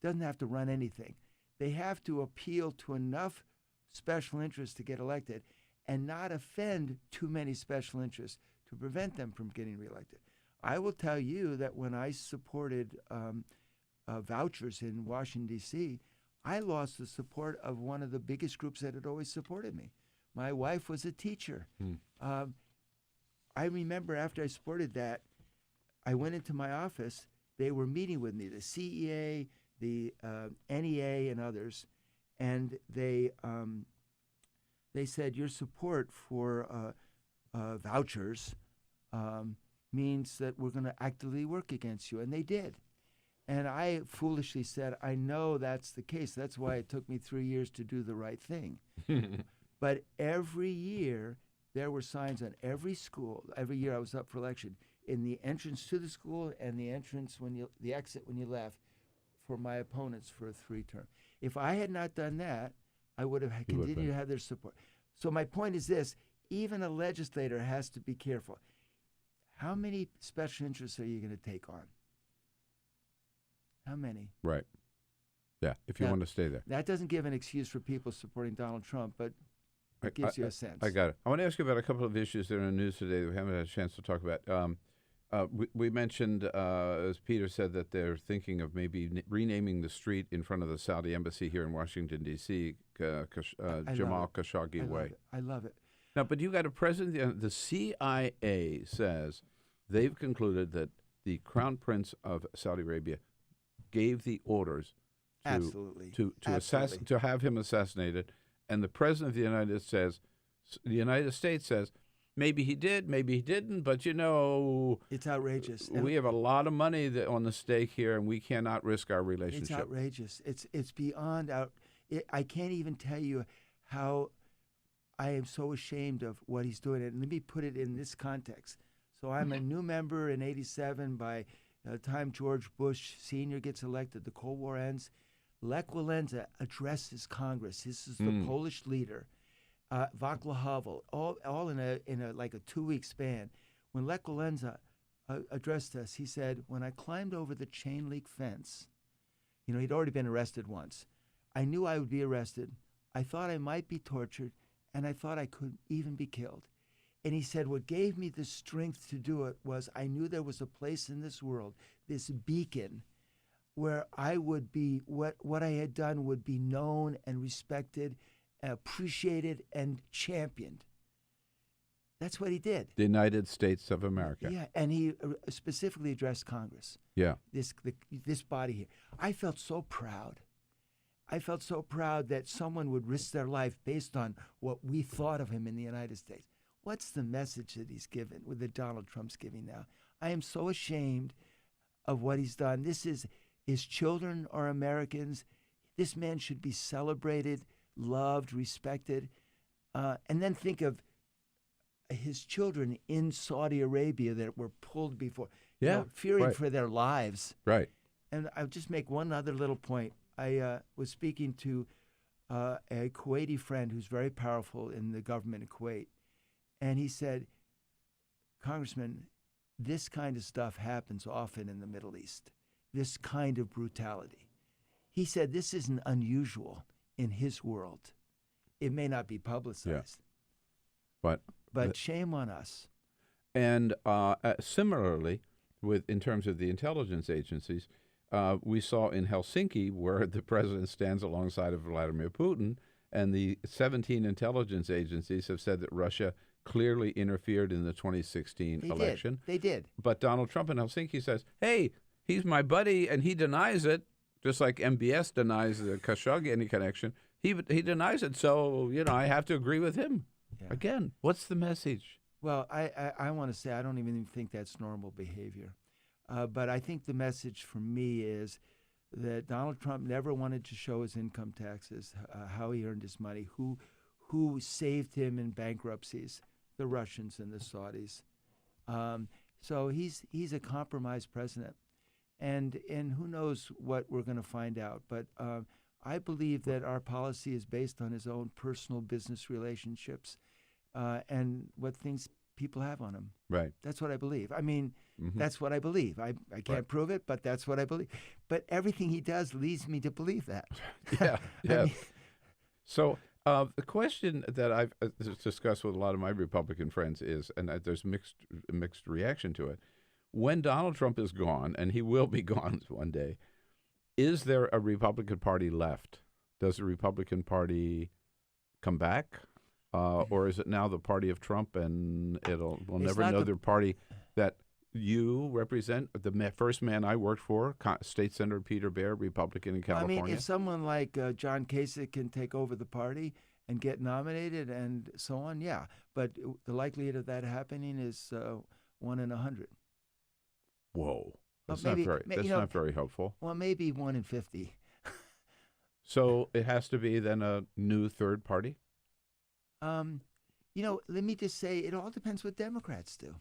doesn't have to run anything. They have to appeal to enough special interests to get elected and not offend too many special interests to prevent them from getting reelected. I will tell you that when I supported vouchers in Washington, D.C., I lost the support of one of the biggest groups that had always supported me. My wife was a teacher. I remember after I supported that, I went into my office. They were meeting with me, the CEA, the NEA, and others, and they said, your support for vouchers means that we're going to actively work against you. And they did. And I foolishly said, I know that's the case. That's why it took me 3 years to do the right thing. But every year, there were signs on every school. Every year I was up for election, in the entrance to the school and the exit when you left, for my opponents for a 3-term. If I had not done that, I would have continued to have their support. So my point is this: even a legislator has to be careful. How many special interests are you going to take on? How many? Right. Yeah, if you want to stay there. That doesn't give an excuse for people supporting Donald Trump, but it gives you a sense. I got it. I want to ask you about a couple of issues that are in the news today that we haven't had a chance to talk about. We mentioned, as Peter said, that they're thinking of maybe renaming the street in front of the Saudi embassy here in Washington, D.C., Jamal Khashoggi Way. I love it. Now, but you got a president, the CIA says they've concluded that the Crown Prince of Saudi Arabia gave the orders to have him assassinated. And the president of the United States says, maybe he did, maybe he didn't, but it's outrageous. We have a lot of money on the stake here, and we cannot risk our relationship. It's outrageous. It's beyond out. I can't even tell you how I am so ashamed of what he's doing. And let me put it in this context So I'm a new member in '87. By the time George Bush Sr. gets elected, the Cold War ends. Lech Walesa addresses Congress. This is the Polish leader. Václav Havel, all in a like a 2-week span. When Lech Walesa addressed us, he said, "When I climbed over the chain link fence, he'd already been arrested once. I knew I would be arrested. I thought I might be tortured, and I thought I could even be killed." And he said, what gave me the strength to do it was I knew there was a place in this world, this beacon, where I would be, what I had done would be known and respected, appreciated, and championed. That's what he did. The United States of America. Yeah, and he specifically addressed Congress. Yeah. This body here. I felt so proud. I felt so proud that someone would risk their life based on what we thought of him in the United States. What's the message that he's given, with that Donald Trump's giving now? I am so ashamed of what he's done. His children are Americans. This man should be celebrated, loved, respected. And then think of his children in Saudi Arabia that were pulled before, fearing for their lives. Right. And I'll just make one other little point. I was speaking to a Kuwaiti friend who's very powerful in the government in Kuwait. And he said, "Congressman, this kind of stuff happens often in the Middle East, this kind of brutality." He said this isn't unusual in his world. It may not be publicized. Yeah. But shame on us. And similarly, in terms of the intelligence agencies, we saw in Helsinki where the president stands alongside of Vladimir Putin, and the 17 intelligence agencies have said that Russia clearly interfered in the 2016 election. They did. But Donald Trump in Helsinki says, hey, he's my buddy, and he denies it, just like MBS denies the Khashoggi connection. He denies it, so, I have to agree with him. Yeah. Again, what's the message? Well, I want to say I don't even think that's normal behavior. But I think the message for me is that Donald Trump never wanted to show his income taxes, how he earned his money, who saved him in bankruptcies, the Russians and the Saudis. So he's a compromised president. And who knows what we're going to find out. But I believe that our policy is based on his own personal business relationships and what things people have on him. Right. That's what I believe. I mean, that's what I believe. I can't prove it, but that's what I believe. But everything he does leads me to believe that. Yeah. Yeah. So the question that I've discussed with a lot of my Republican friends is, and there's mixed reaction to it, when Donald Trump is gone, and he will be gone one day, is there a Republican Party left? Does the Republican Party come back? Or is it now the party of Trump, and we'll never know the party that you represent? The first man I worked for, State Senator Peter Baer, Republican in California. I mean, if someone like John Kasich can take over the party and get nominated and so on, yeah. But the likelihood of that happening is 1 in 100. Whoa, that's not very hopeful. Well, maybe 1 in 50. So it has to be then a new third party? Let me just say, it all depends what Democrats do.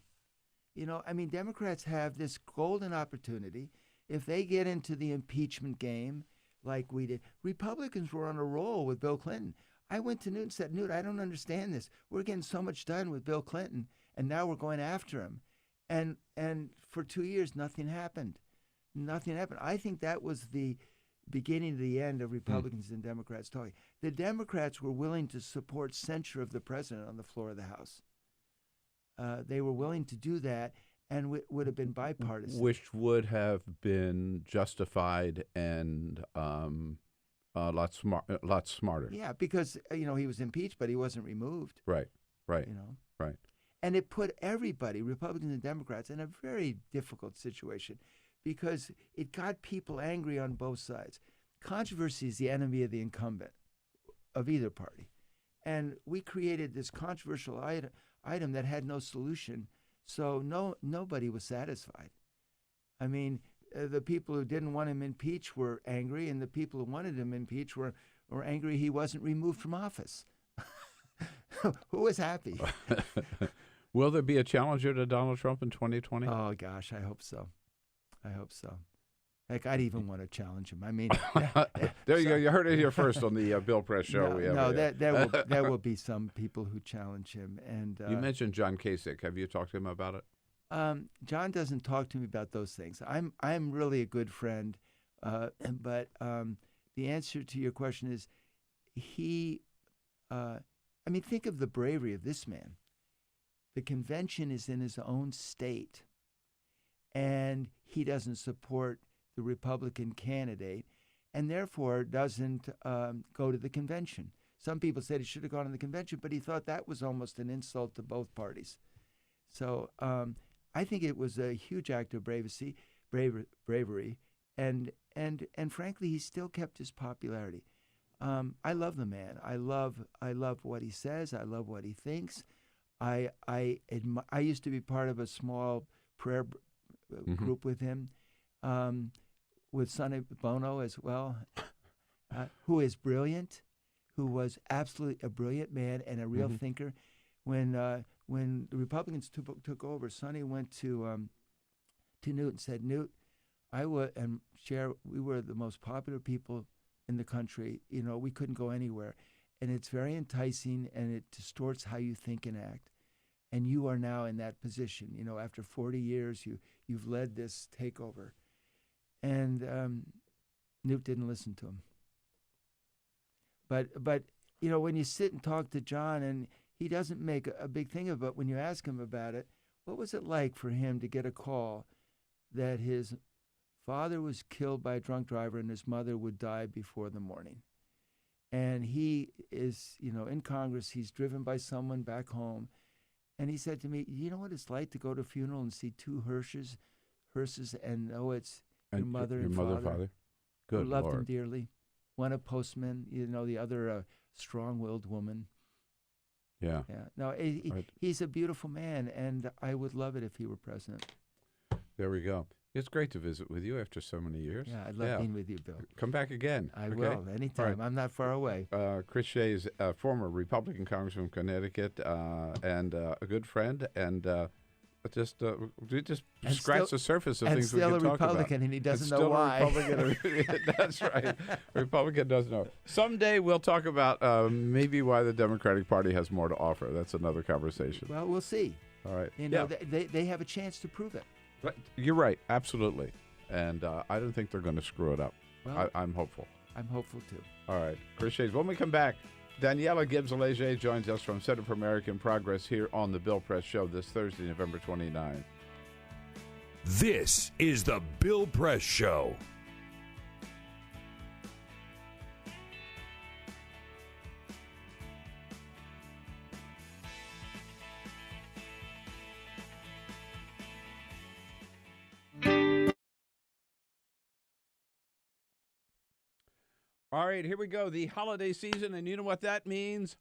Democrats have this golden opportunity. If they get into the impeachment game like we did, Republicans were on a roll with Bill Clinton. I went to Newt and said, Newt, I don't understand this. We're getting so much done with Bill Clinton, and now we're going after him. And for 2 years, nothing happened. Nothing happened. I think that was the beginning of the end of Republicans and Democrats talking. The Democrats were willing to support censure of the president on the floor of the House. They were willing to do that, and would have been bipartisan. Which would have been justified and a lot smarter. Yeah, because he was impeached, but he wasn't removed. Right. Right. And it put everybody, Republicans and Democrats, in a very difficult situation because it got people angry on both sides. Controversy is the enemy of the incumbent of either party. And we created this controversial item that had no solution, so nobody was satisfied. I mean, the people who didn't want him impeached were angry, and the people who wanted him impeached were angry he wasn't removed from office. Who was happy? Will there be a challenger to Donald Trump in 2020? Oh, gosh, I hope so. I hope so. Heck, I'd even want to challenge him. I mean, there you go. You heard it here first on the Bill Press Show. There will be some people who challenge him. And you mentioned John Kasich. Have you talked to him about it? John doesn't talk to me about those things. I'm really a good friend, but the answer to your question is he. I mean, think of the bravery of this man. The convention is in his own state, and he doesn't support the Republican candidate, and therefore doesn't go to the convention. Some people said he should have gone to the convention, but he thought that was almost an insult to both parties. So I think it was a huge act of bravery, and frankly, he still kept his popularity. I love the man. I love what he says. I love what he thinks. I used to be part of a small prayer group with him, with Sonny Bono as well, who is brilliant, who was absolutely a brilliant man and a real thinker. When the Republicans took over, Sonny went to Newt and said, "Newt, we were the most popular people in the country. You know, we couldn't go anywhere. And it's very enticing, and it distorts how you think and act. And you are now in that position. You know, after 40 years, you've led this takeover." And Newt didn't listen to him. But you know, when you sit and talk to John, and he doesn't make a big thing of it, when you ask him about it, what was it like for him to get a call that his father was killed by a drunk driver and his mother would die before the morning? And he is, you know, in Congress, he's driven by someone back home. And he said to me, "You know what it's like to go to a funeral and see two hearses and know it's your mother and father. Good who loved Lord. him dearly. One a postman, you know, the other a strong-willed woman." Yeah. Yeah. No, he's a beautiful man, and I would love it if he were president. There we go. It's great to visit with you after so many years. Yeah, I love being with you, Bill. Come back again. I will, anytime. Right. I'm not far away. Chris Shays, former Republican Congressman from Connecticut, and a good friend, and just scratch the surface of things we can talk about. And still a Republican, and he doesn't know why. That's right. Republican doesn't know. Someday we'll talk about maybe why the Democratic Party has more to offer. That's another conversation. Well, we'll see. All right. You know, they have a chance to prove it. You're right, absolutely. And I don't think they're going to screw it up. Well, I'm hopeful. I'm hopeful, too. All right. Chris Shays. When we come back, Daniella Gibbs-Leger joins us from Center for American Progress here on the Bill Press Show this Thursday, November 29. This is the Bill Press Show. All right, here we go. The holiday season, and you know what that means?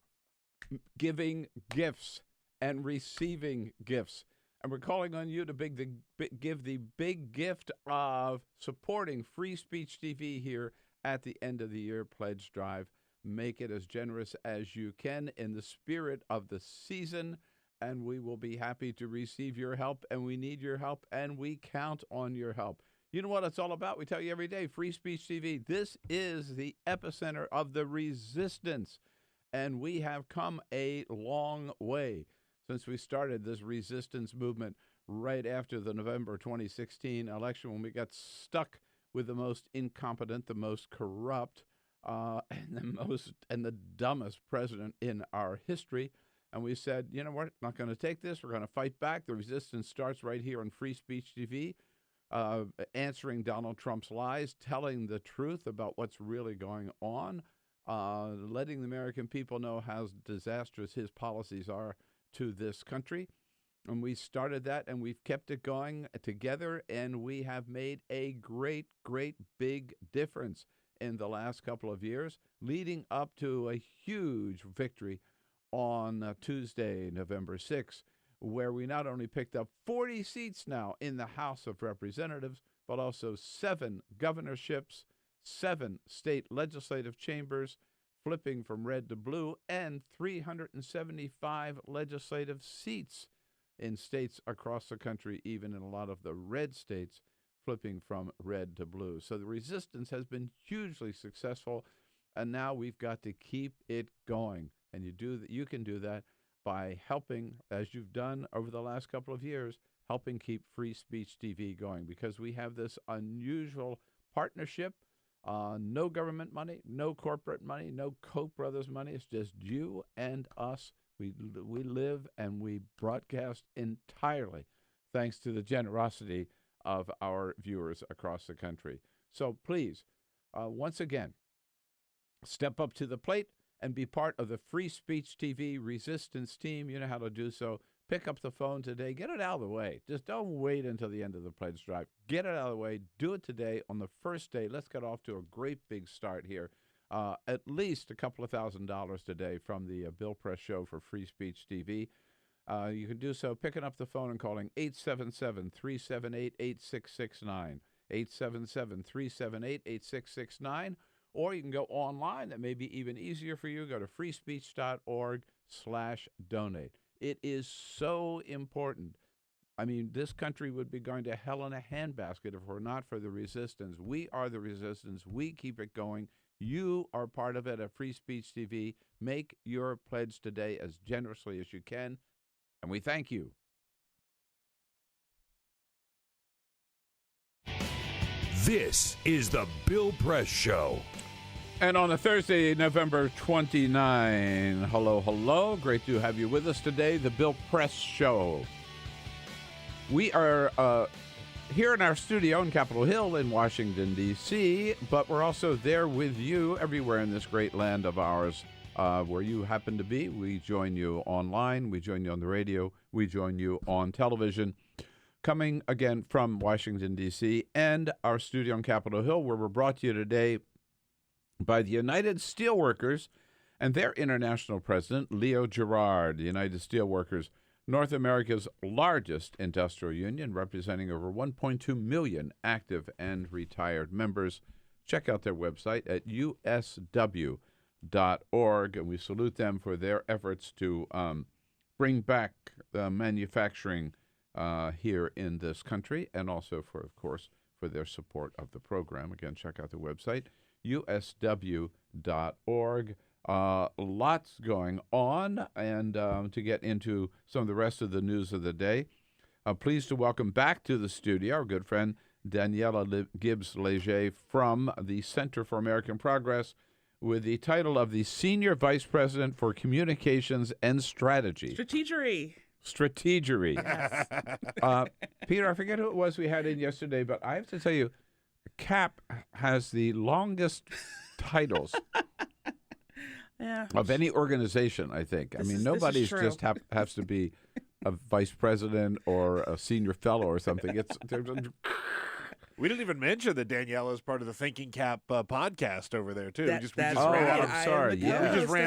Giving gifts and receiving gifts. And we're calling on you to give the big gift of supporting Free Speech TV here at the end of the year pledge drive. Make it as generous as you can in the spirit of the season, and we will be happy to receive your help, and we need your help, and we count on your help. You know what it's all about? We tell you every day, Free Speech TV. This is the epicenter of the resistance, and we have come a long way since we started this resistance movement right after the November 2016 election, when we got stuck with the most incompetent, the most corrupt, and the dumbest president in our history. And we said, you know, we're not going to take this. We're going to fight back. The resistance starts right here on Free Speech TV. Answering Donald Trump's lies, telling the truth about what's really going on, letting the American people know how disastrous his policies are to this country. And we started that, and we've kept it going together, and we have made a great, great big difference in the last couple of years, leading up to a huge victory on Tuesday, November 6th. Where we not only picked up 40 seats now in the House of Representatives, but also 7 governorships, 7 state legislative chambers, flipping from red to blue, and 375 legislative seats. in states across the country, even in a lot of the red states, flipping from red to blue. So the resistance has been hugely successful, and now we've got to keep it going. And you can do that by helping, as you've done over the last couple of years, helping keep Free Speech TV going, because we have this unusual partnership. No government money, no corporate money, no Koch brothers money. It's just you and us. We live and we broadcast entirely thanks to the generosity of our viewers across the country. So please, once again, step up to the plate and be part of the Free Speech TV resistance team. You know how to do so. Pick up the phone today. Get it out of the way. Just don't wait until the end of the pledge drive. Get it out of the way. Do it today on the first day. Let's get off to a great big start here. At least a couple of $1,000 today from the Bill Press Show for Free Speech TV. You can do so picking up the phone and calling 877-378-8669, 877-378-8669, or you can go online. That may be even easier for you. Go to freespeech.org/donate. It is so important. I mean, this country would be going to hell in a handbasket if we're not for the resistance. We are the resistance. We keep it going. You are part of it at Free Speech TV. Make your pledge today as generously as you can, and we thank you. This is the Bill Press Show. And on a Thursday, November 29, hello. Great to have you with us today, the Bill Press Show. We are here in our studio in Capitol Hill in Washington, D.C., but we're also there with you everywhere in this great land of ours, where you happen to be. We join you online. We join you on the radio. We join you on television. Coming again from Washington, D.C., and our studio on Capitol Hill, where we're brought to you today by the United Steelworkers and their international president, Leo Gerard. The United Steelworkers, North America's largest industrial union, representing over 1.2 million active and retired members. Check out their website at usw.org, and we salute them for their efforts to bring back manufacturing here in this country, and also, of course, for their support of the program. Again, check out the website, usw.org. Lots going on, and to get into some of the rest of the news of the day, pleased to welcome back to the studio our good friend Daniella Gibbs-Leger from the Center for American Progress, with the title of the Senior Vice President for Communications and Strategy. Strategery. Yes. Peter, I forget who it was we had in yesterday, but I have to tell you, CAP has the longest titles of any organization, I think. I mean, nobody's just has to be a vice president or a senior fellow or something. We didn't even mention that Daniella is part of the Thinking Cap podcast over there, too. We just ran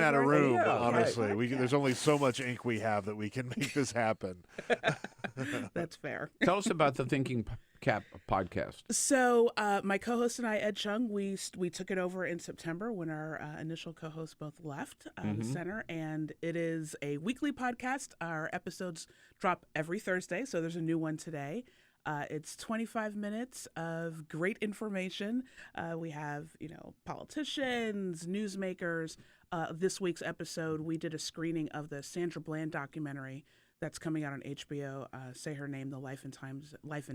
out of room, honestly. Okay. There's only so much ink we have that we can make this happen. That's fair. Tell us about the Thinking Cap podcast. So my co-host and I, Ed Chung, we took it over in September when our initial co-hosts both left the center, and it is a weekly podcast. Our episodes drop every Thursday, so there's a new one today. It's 25 minutes of great information. We have, politicians, newsmakers. This week's episode, we did a screening of the Sandra Bland documentary that's coming out on HBO, Say Her Name, The Life and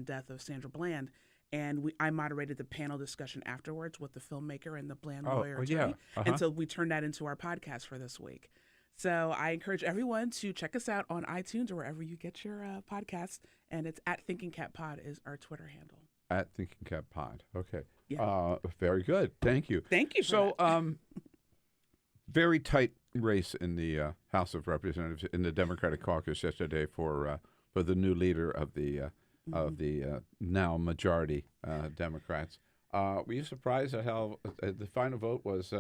Death of Sandra Bland. And I moderated the panel discussion afterwards with the filmmaker and the Bland lawyer attorney. And so we turned that into our podcast for this week. So I encourage everyone to check us out on iTunes or wherever you get your podcasts. And it's at Thinking Cap Pod is our Twitter handle. At Thinking Cap Pod. Okay. Yeah. Very good. Thank you. Thank you for that. Very tight race in the House of Representatives in the Democratic Caucus yesterday for the new leader of the now majority Democrats. Were you surprised at how the final vote was?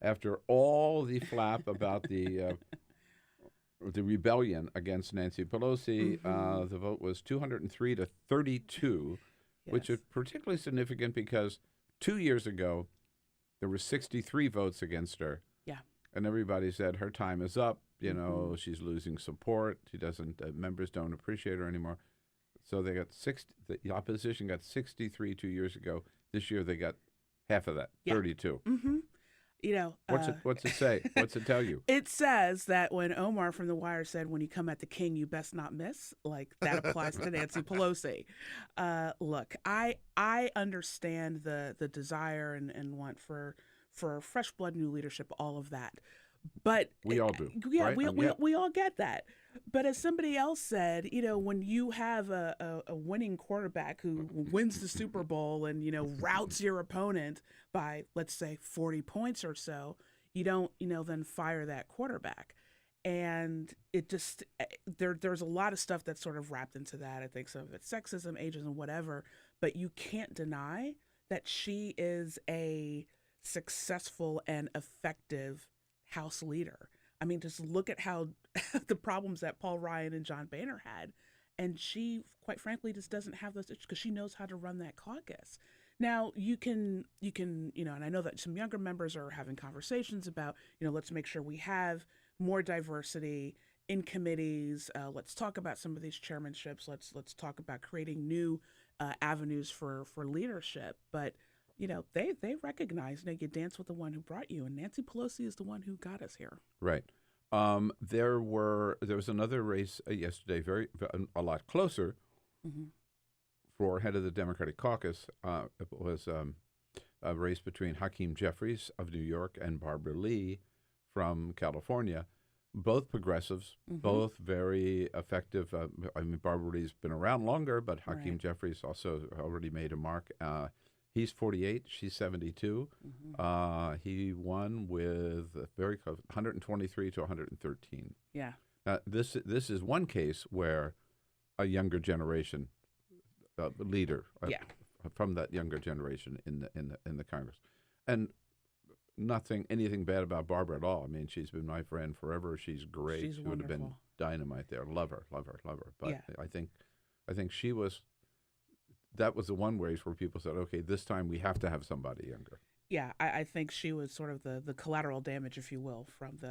After all the flap about the rebellion against Nancy Pelosi, the vote was 203 to 32, which is particularly significant because 2 years ago there were 63 votes against her. Yeah. and everybody said her time is up. You know, she's losing support. She doesn't. Members don't appreciate her anymore. So they got 60. The opposition got 63 2 years ago. This year they got half of that, 32. Mm-hmm. You know, what's it say? What's it tell you? It says that when Omar from The Wire said, "When you come at the king, you best not miss," like that applies to Nancy Pelosi. Look, I understand the desire and want for fresh blood, new leadership, all of that. But we all do. Yeah, right? we all get that. But as somebody else said, you know, when you have a winning quarterback who wins the Super Bowl and, you know, routs your opponent by, let's say, 40 points or so, you don't, you know, then fire that quarterback. And it just, there's a lot of stuff that's sort of wrapped into that. I think some of it's sexism, ageism, whatever. But you can't deny that she is a successful and effective House leader. I mean, just look at how the problems that Paul Ryan and John Boehner had. And she, quite frankly, just doesn't have those issues because she knows how to run that caucus. Now, you can, you know, and I know that some younger members are having conversations about, you know, let's make sure we have more diversity in committees. Let's talk about some of these chairmanships. Let's talk about creating new avenues for leadership. But you know, they recognize, you know, you dance with the one who brought you, and Nancy Pelosi is the one who got us here. Right. There was another race yesterday, a lot closer, for head of the Democratic caucus. It was a race between Hakeem Jeffries of New York and Barbara Lee from California, both progressives, both very effective. I mean, Barbara Lee's been around longer, but Hakeem Jeffries also already made a mark. He's 48. She's 72. He won with very close, 123 to 113. Yeah. This is one case where a younger generation leader from that younger generation in the Congress, and anything bad about Barbara at all. I mean, she's been my friend forever. She's great. She's she would have been dynamite there. Love her. But I think she was. That was the one race where people said, okay, this time we have to have somebody younger. Yeah, I think she was sort of the collateral damage, if you will, from the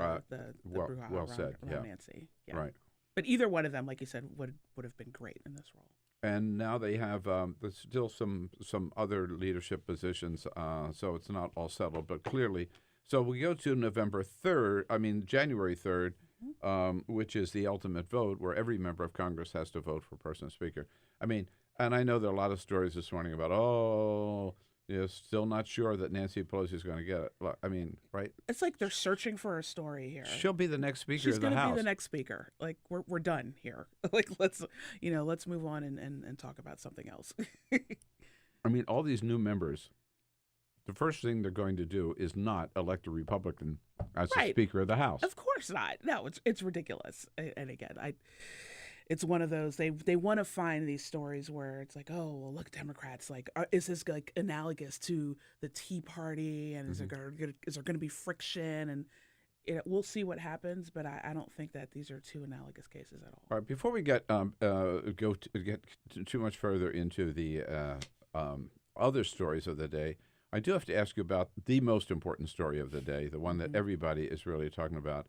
brouhaha around Nancy. Yeah. Right. But either one of them, like you said, would have been great in this role. And now they have there's still some other leadership positions, so it's not all settled, but clearly. So we go to January 3rd, which is the ultimate vote, where every member of Congress has to vote for person speaker. I mean, and I know there are a lot of stories this morning about, still not sure that Nancy Pelosi is going to get it. I mean, right? It's like they're searching for a story here. She'll be the next speaker She's of the House. She's going to be the next speaker. Like, we're done here. Like, let's move on and talk about something else. I mean, all these new members, the first thing they're going to do is not elect a Republican as the Speaker of the House. Of course not. No, it's ridiculous. And again, it's one of those, they want to find these stories where it's like, oh, well, look, Democrats, like, is this like analogous to the Tea Party, and is there going to be friction, and we'll see what happens, but I don't think that these are two analogous cases at all. All right, before we get too much further into the other stories of the day, I do have to ask you about the most important story of the day, the one that everybody is really talking about.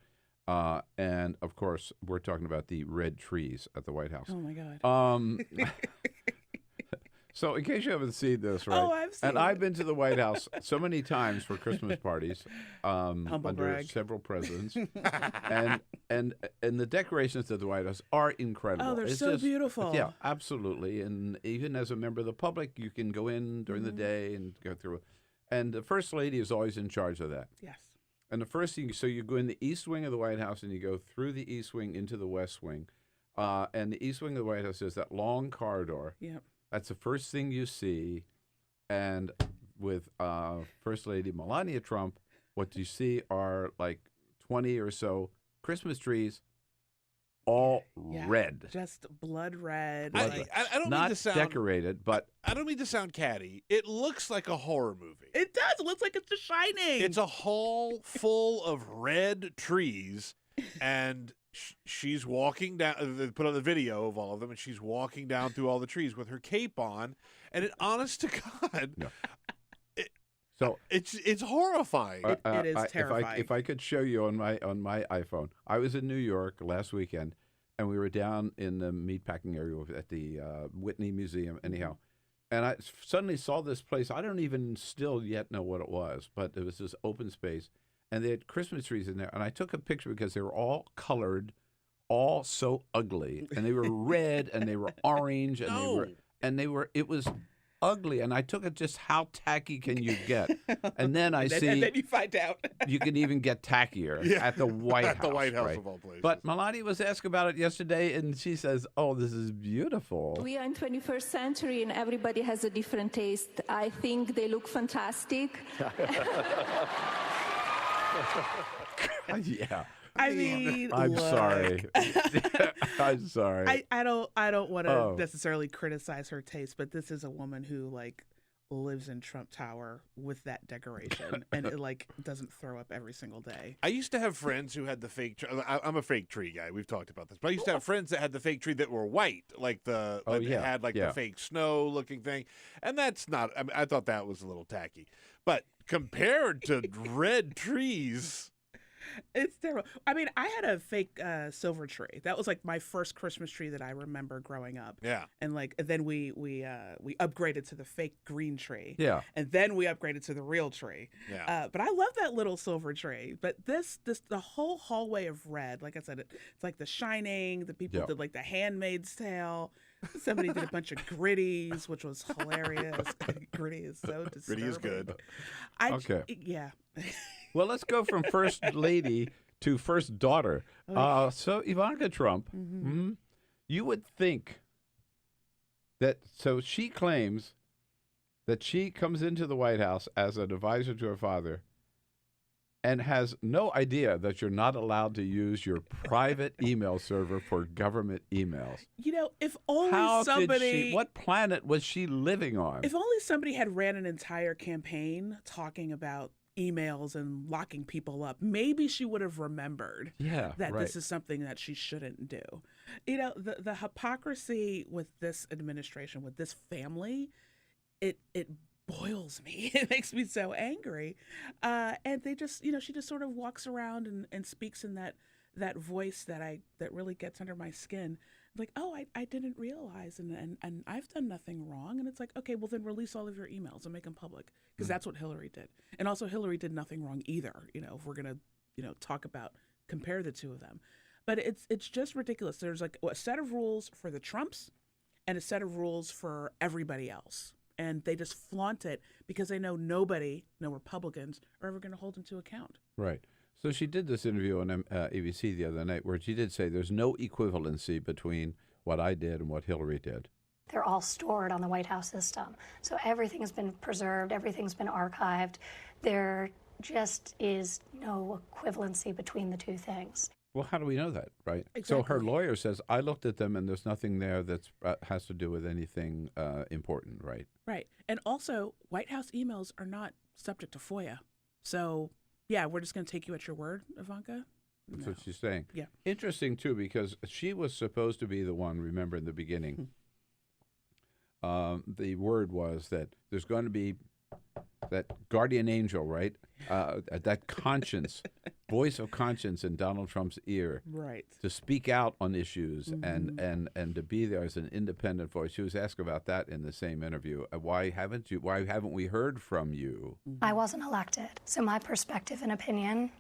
And, of course, we're talking about the red trees at the White House. Oh, my God. So in case you haven't seen this, right? Oh, I've seen it. I've been to the White House so many times for Christmas parties under brag. several presidents. and the decorations at the White House are incredible. Oh, they're so beautiful. Yeah, absolutely. And even as a member of the public, you can go in during the day and go through it. And the First Lady is always in charge of that. Yes. And the first thing, so you go in the East Wing of the White House and you go through the East Wing into the West Wing. And the East Wing of the White House is that long corridor. Yep. That's the first thing you see. And with First Lady Melania Trump, what you see are like 20 or so Christmas trees, all red. Just blood red. I don't not mean to sound decorated, but I don't mean to sound catty. It looks like a horror movie. It does. It looks like it's The Shining. It's a hall full of red trees, and she's walking down. They put on the video of all of them, and she's walking down through all the trees with her cape on. And honest to God, So it's horrifying. It is terrifying. If I could show you on my iPhone, I was in New York last weekend, and we were down in the meatpacking area at the Whitney Museum. Anyhow, and I suddenly saw this place. I don't even still yet know what it was, but it was this open space, and they had Christmas trees in there. And I took a picture because they were all colored, all so ugly, and they were red and they were orange and it was ugly, and I took it just how tacky can you get, and then and then you find out you can even get tackier at the White House. At the White House right? of all places. But Melania was asked about it yesterday, and she says, "Oh, this is beautiful." We are in 21st century and everybody has a different taste. I think they look fantastic. Yeah. I mean, I'm sorry. I'm sorry. I don't want to necessarily criticize her taste, but this is a woman who lives in Trump Tower with that decoration and it doesn't throw up every single day. I used to have friends who had the fake tree. I'm a fake tree guy. We've talked about this. But I used to have friends that had the fake tree that were white, had the fake snow looking thing. And that's not, I thought that was a little tacky. But compared to red trees, it's terrible. I mean, I had a fake silver tree. That was my first Christmas tree that I remember growing up. Yeah. And then we upgraded to the fake green tree. Yeah. And then we upgraded to the real tree. Yeah. But I love that little silver tree. But the whole hallway of red, like I said, it's like The Shining. The people did The Handmaid's Tale. Somebody did a bunch of Gritties, which was hilarious. Gritty is so disturbing. Gritty is good. Okay. Yeah. Well, let's go from first lady to first daughter. So Ivanka Trump, you would think that, so she claims that she comes into the White House as an advisor to her father and has no idea that you're not allowed to use your private email server for government emails. If only somebody... what planet was she living on? If only somebody had ran an entire campaign talking about emails and locking people up, maybe she would have remembered that this is something that she shouldn't do. The hypocrisy with this administration, with this family, it boils me. It makes me so angry. And they just, she just sort of walks around and speaks in that voice that really gets under my skin. I didn't realize, and I've done nothing wrong. And it's okay, well then release all of your emails and make them public, because that's what Hillary did. And also Hillary did nothing wrong either. If we're gonna compare the two of them, but it's just ridiculous. There's a set of rules for the Trumps and a set of rules for everybody else, and they just flaunt it because they know no Republicans are ever going to hold them to account. Right. So she did this interview on ABC the other night where she did say there's no equivalency between what I did and what Hillary did. They're all stored on the White House system. So everything has been preserved, everything's been archived. There just is no equivalency between the two things. Well, how do we know that, right? Exactly. So her lawyer says, I looked at them and there's nothing there that has to do with anything important, right? Right. And also, White House emails are not subject to FOIA. So... yeah, we're just going to take you at your word, Ivanka? That's what she's saying. Yeah. Interesting, too, because she was supposed to be the one, remember in the beginning, the word was that there's going to be that guardian angel, right? That conscience, voice of conscience in Donald Trump's ear. Right. To speak out on issues and to be there as an independent voice. She was asked about that in the same interview. Why haven't we heard from you? I wasn't elected, so my perspective and opinion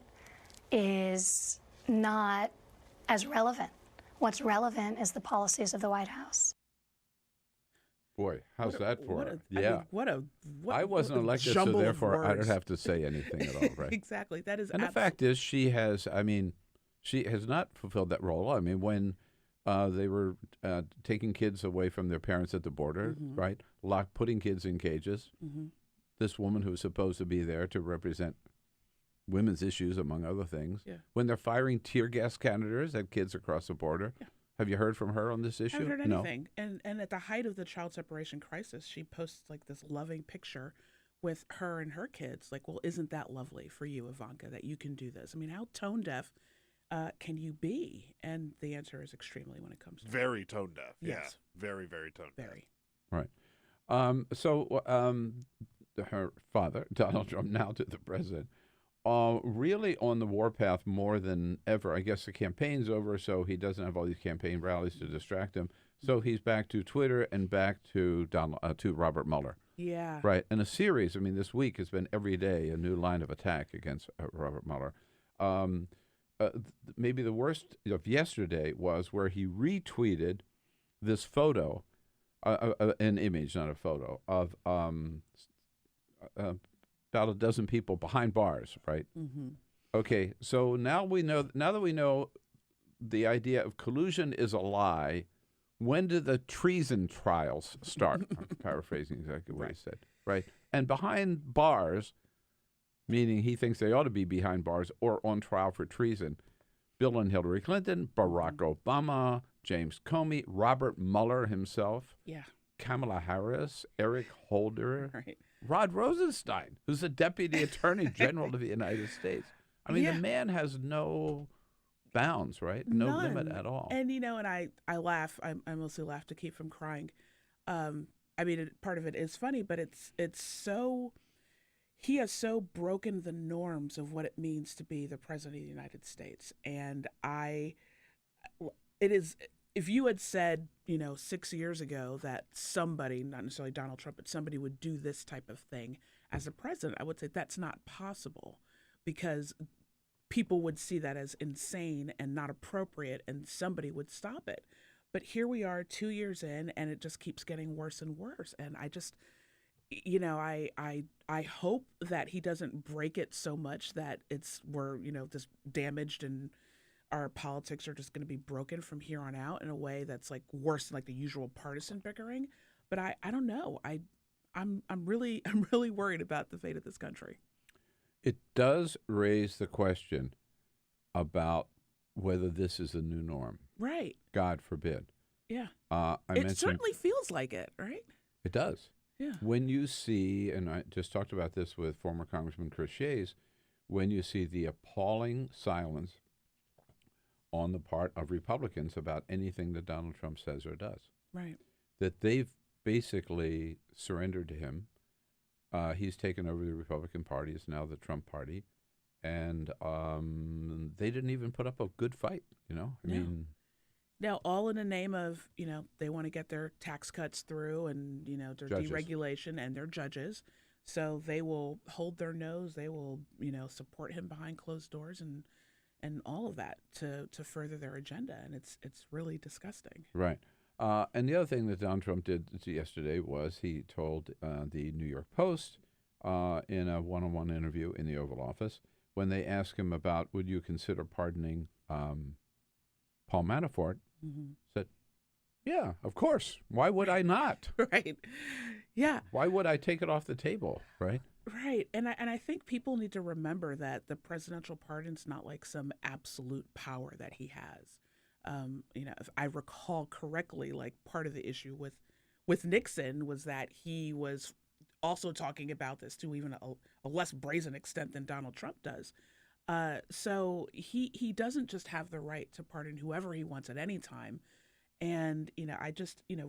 is not as relevant. What's relevant is the policies of the White House. Boy, how's that for her? I wasn't elected, so therefore I don't have to say anything at all, right? Exactly. That is. And the fact is, she has not fulfilled that role. I mean, when they were taking kids away from their parents at the border, right? Putting kids in cages. This woman who was supposed to be there to represent women's issues, among other things. Yeah. When they're firing tear gas cannoners at kids across the border. Yeah. Have you heard from her on this issue? I haven't heard anything. No. And at the height of the child separation crisis, she posts this loving picture with her and her kids. Well, isn't that lovely for you, Ivanka, that you can do this? I mean, how tone deaf can you be? And the answer is extremely when it comes to very tone deaf. Yes. Yeah. Very, very tone deaf. Very. Right. So her father, Donald Trump, now to the president, really on the warpath more than ever. I guess the campaign's over, so he doesn't have all these campaign rallies to distract him. So he's back to Twitter and back to Robert Mueller. Yeah. Right. And a series, I mean, this week has been every day a new line of attack against Robert Mueller. Maybe the worst of yesterday was where he retweeted this photo, an image, not a photo, of about a dozen people behind bars, right? Mm-hmm. Okay, so now that we know the idea of collusion is a lie, when do the treason trials start? I'm paraphrasing exactly what he said, right? And behind bars, meaning he thinks they ought to be behind bars or on trial for treason, Bill and Hillary Clinton, Barack Obama, James Comey, Robert Mueller himself, Kamala Harris, Eric Holder, right. Rod Rosenstein, who's the Deputy Attorney General of the United States. I mean, the man has no bounds, right? No limit at all. And, and I laugh. I mostly laugh to keep from crying. I mean, part of it is funny, but it's so... He has so broken the norms of what it means to be the president of the United States. And if you had said, 6 years ago that somebody, not necessarily Donald Trump, but somebody would do this type of thing as a president, I would say that's not possible, because people would see that as insane and not appropriate, and somebody would stop it. But here we are 2 years in, and it just keeps getting worse and worse. And I just... I hope that he doesn't break it so much that we're just damaged and our politics are just going to be broken from here on out in a way that's like worse than like the usual partisan bickering. But I don't know. I'm really worried about the fate of this country. It does raise the question about whether this is a new norm. Right. God forbid. Yeah. It certainly feels like it, right? It does. Yeah. When you see, and I just talked about this with former Congressman Shays, when you see the appalling silence on the part of Republicans about anything that Donald Trump says or does. Right. That they've basically surrendered to him. He's taken over the Republican Party. It's now the Trump Party. And they didn't even put up a good fight, I mean... Now, all in the name of, they want to get their tax cuts through and, their judges. Deregulation and their judges. So they will hold their nose. They will, support him behind closed doors and all of that to further their agenda. And it's really disgusting. Right. And the other thing that Donald Trump did yesterday was he told the New York Post in a one-on-one interview in the Oval Office, when they asked him about, would you consider pardoning Paul Manafort, said, yeah, of course. Why would I not? Right. Yeah. Why would I take it off the table, right? Right. And I think people need to remember that the presidential pardon's not like some absolute power that he has. If I recall correctly, like part of the issue with Nixon was that he was also talking about this to even a less brazen extent than Donald Trump does. So he doesn't just have the right to pardon whoever he wants at any time. And,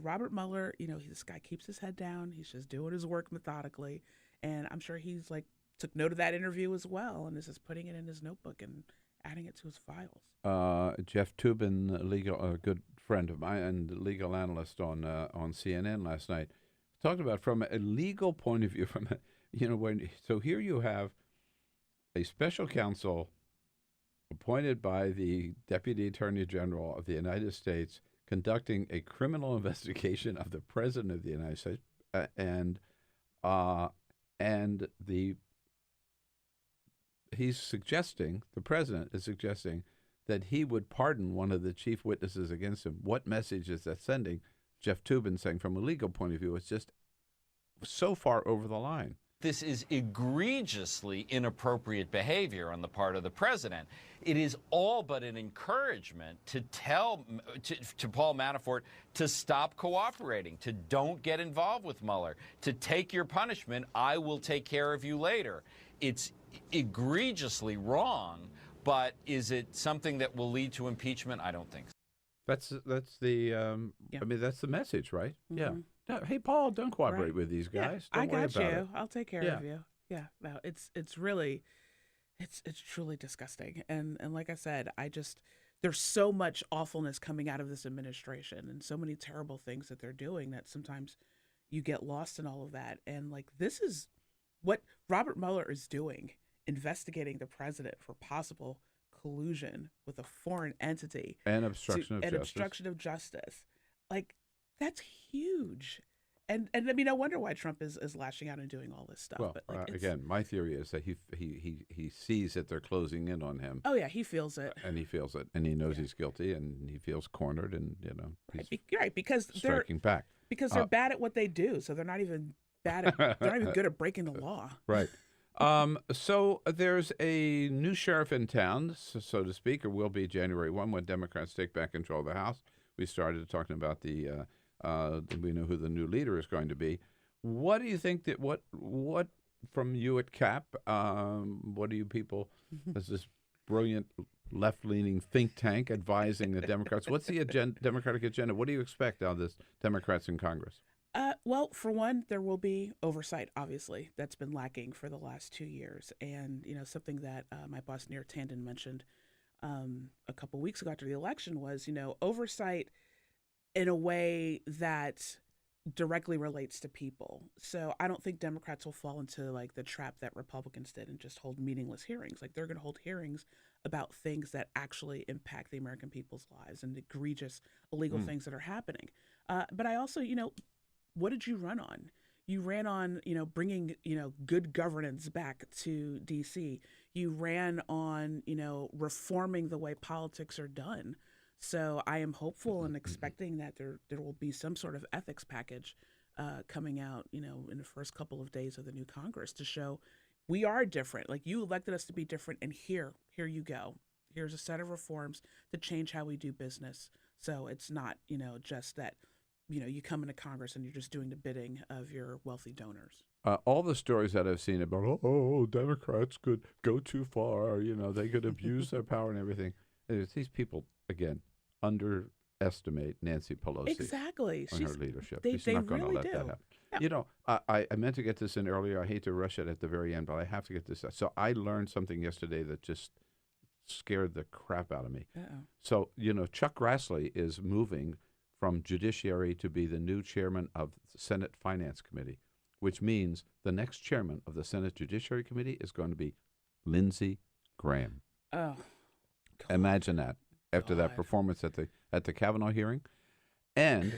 Robert Mueller, this guy keeps his head down. He's just doing his work methodically. And I'm sure he's took note of that interview as well and is just putting it in his notebook and adding it to his files. Jeff Toobin, a good friend of mine and legal analyst on CNN last night, talked about from a legal point of view, so here you have a special counsel appointed by the Deputy Attorney General of the United States conducting a criminal investigation of the President of the United States, and the President is suggesting that he would pardon one of the chief witnesses against him. What message is that sending? Jeff Toobin saying from a legal point of view, it's just so far over the line. This is egregiously inappropriate behavior on the part of the president. It is all but an encouragement to tell to Paul Manafort to stop cooperating, to don't get involved with Mueller, to take your punishment. I will take care of you later. It's egregiously wrong, but is it something that will lead to impeachment? I don't think so. That's the I mean, that's the message, right? Mm-hmm. Yeah. Hey, Paul, don't cooperate with these guys. Yeah, Don't worry I got about you. it. I'll take care of you. Yeah, no, it's really, it's truly disgusting. And like I said, there's so much awfulness coming out of this administration and so many terrible things that they're doing that sometimes you get lost in all of that. And like, this is what Robert Mueller is doing, investigating the president for possible collusion with a foreign entity and obstruction of justice. Like, that's huge. And I mean, I wonder why Trump is lashing out and doing all this stuff. Well, but like, again, my theory is that he sees that they're closing in on him. Oh yeah, he feels it, and he feels it, and he knows he's guilty, and he feels cornered, and he's right, because striking back because they're bad at what they do, so they're not even bad at they're not even good at breaking the law. Right. So there's a new sheriff in town, so to speak, or will be January 1 when Democrats take back control of the House. We started talking about we know who the new leader is going to be. What do you think that what from you at CAP? What do you people as this brilliant left-leaning think tank advising the Democrats? What's the Democratic agenda? What do you expect out of this Democrats in Congress? Well, for one, there will be oversight, obviously, that's been lacking for the last 2 years. And, something that my boss, Neer Tandon, mentioned a couple weeks ago after the election was, oversight in a way that directly relates to people. So I don't think Democrats will fall into like the trap that Republicans did and just hold meaningless hearings. Like, they're going to hold hearings about things that actually impact the American people's lives and egregious illegal things that are happening. But I also, what did you run on? You ran on, bringing, good governance back to D.C. You ran on, reforming the way politics are done. So I am hopeful and expecting that there will be some sort of ethics package coming out, in the first couple of days of the new Congress to show we are different. Like, you elected us to be different, and here you go. Here's a set of reforms to change how we do business. So it's not, just that, you come into Congress and you're just doing the bidding of your wealthy donors. All the stories that I've seen about, Democrats could go too far, they could abuse their power and everything. These people, again, underestimate Nancy Pelosi. Exactly. On her leadership. They She's not going to really let do. that happen. Yeah. I meant to get this in earlier. I hate to rush it at the very end, but I have to get this out. So I learned something yesterday that just scared the crap out of me. Uh-oh. So, Chuck Grassley is moving from Judiciary to be the new chairman of the Senate Finance Committee, which means the next chairman of the Senate Judiciary Committee is going to be Lindsey Graham. Oh, God. Imagine that after that performance at the Kavanaugh hearing. And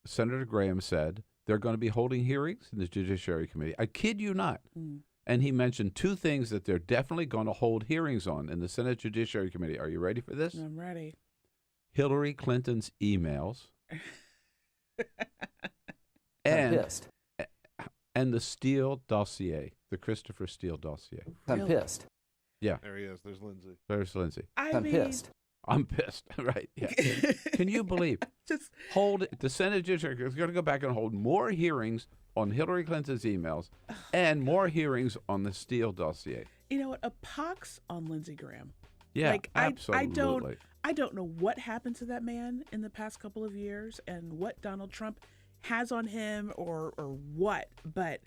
Senator Graham said they're going to be holding hearings in the Judiciary Committee. I kid you not. And he mentioned two things that they're definitely going to hold hearings on in the Senate Judiciary Committee. Are you ready for this? I'm ready. Hillary Clinton's emails and the Steele dossier, the Christopher Steele dossier. I'm pissed. Yeah. There he is. There's Lindsey. There's Lindsey. I'm pissed. I'm pissed. Right. Yeah. Can you believe? The Senate Judiciary is going to go back and hold more hearings on Hillary Clinton's emails and more hearings on the Steele dossier. You know what? A pox on Lindsey Graham. Yeah, like, absolutely. I don't know what happened to that man in the past couple of years and what Donald Trump has on him or what, but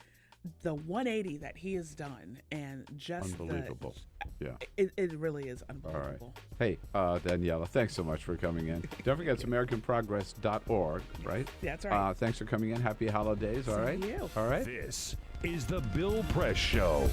the 180 that he has done and just unbelievable. It really is unbelievable. All right. Hey, Daniella, thanks so much for coming in. Don't forget it's AmericanProgress.org, right? That's right. Thanks for coming in. Happy holidays. All right. You. All right. This is the Bill Press Show.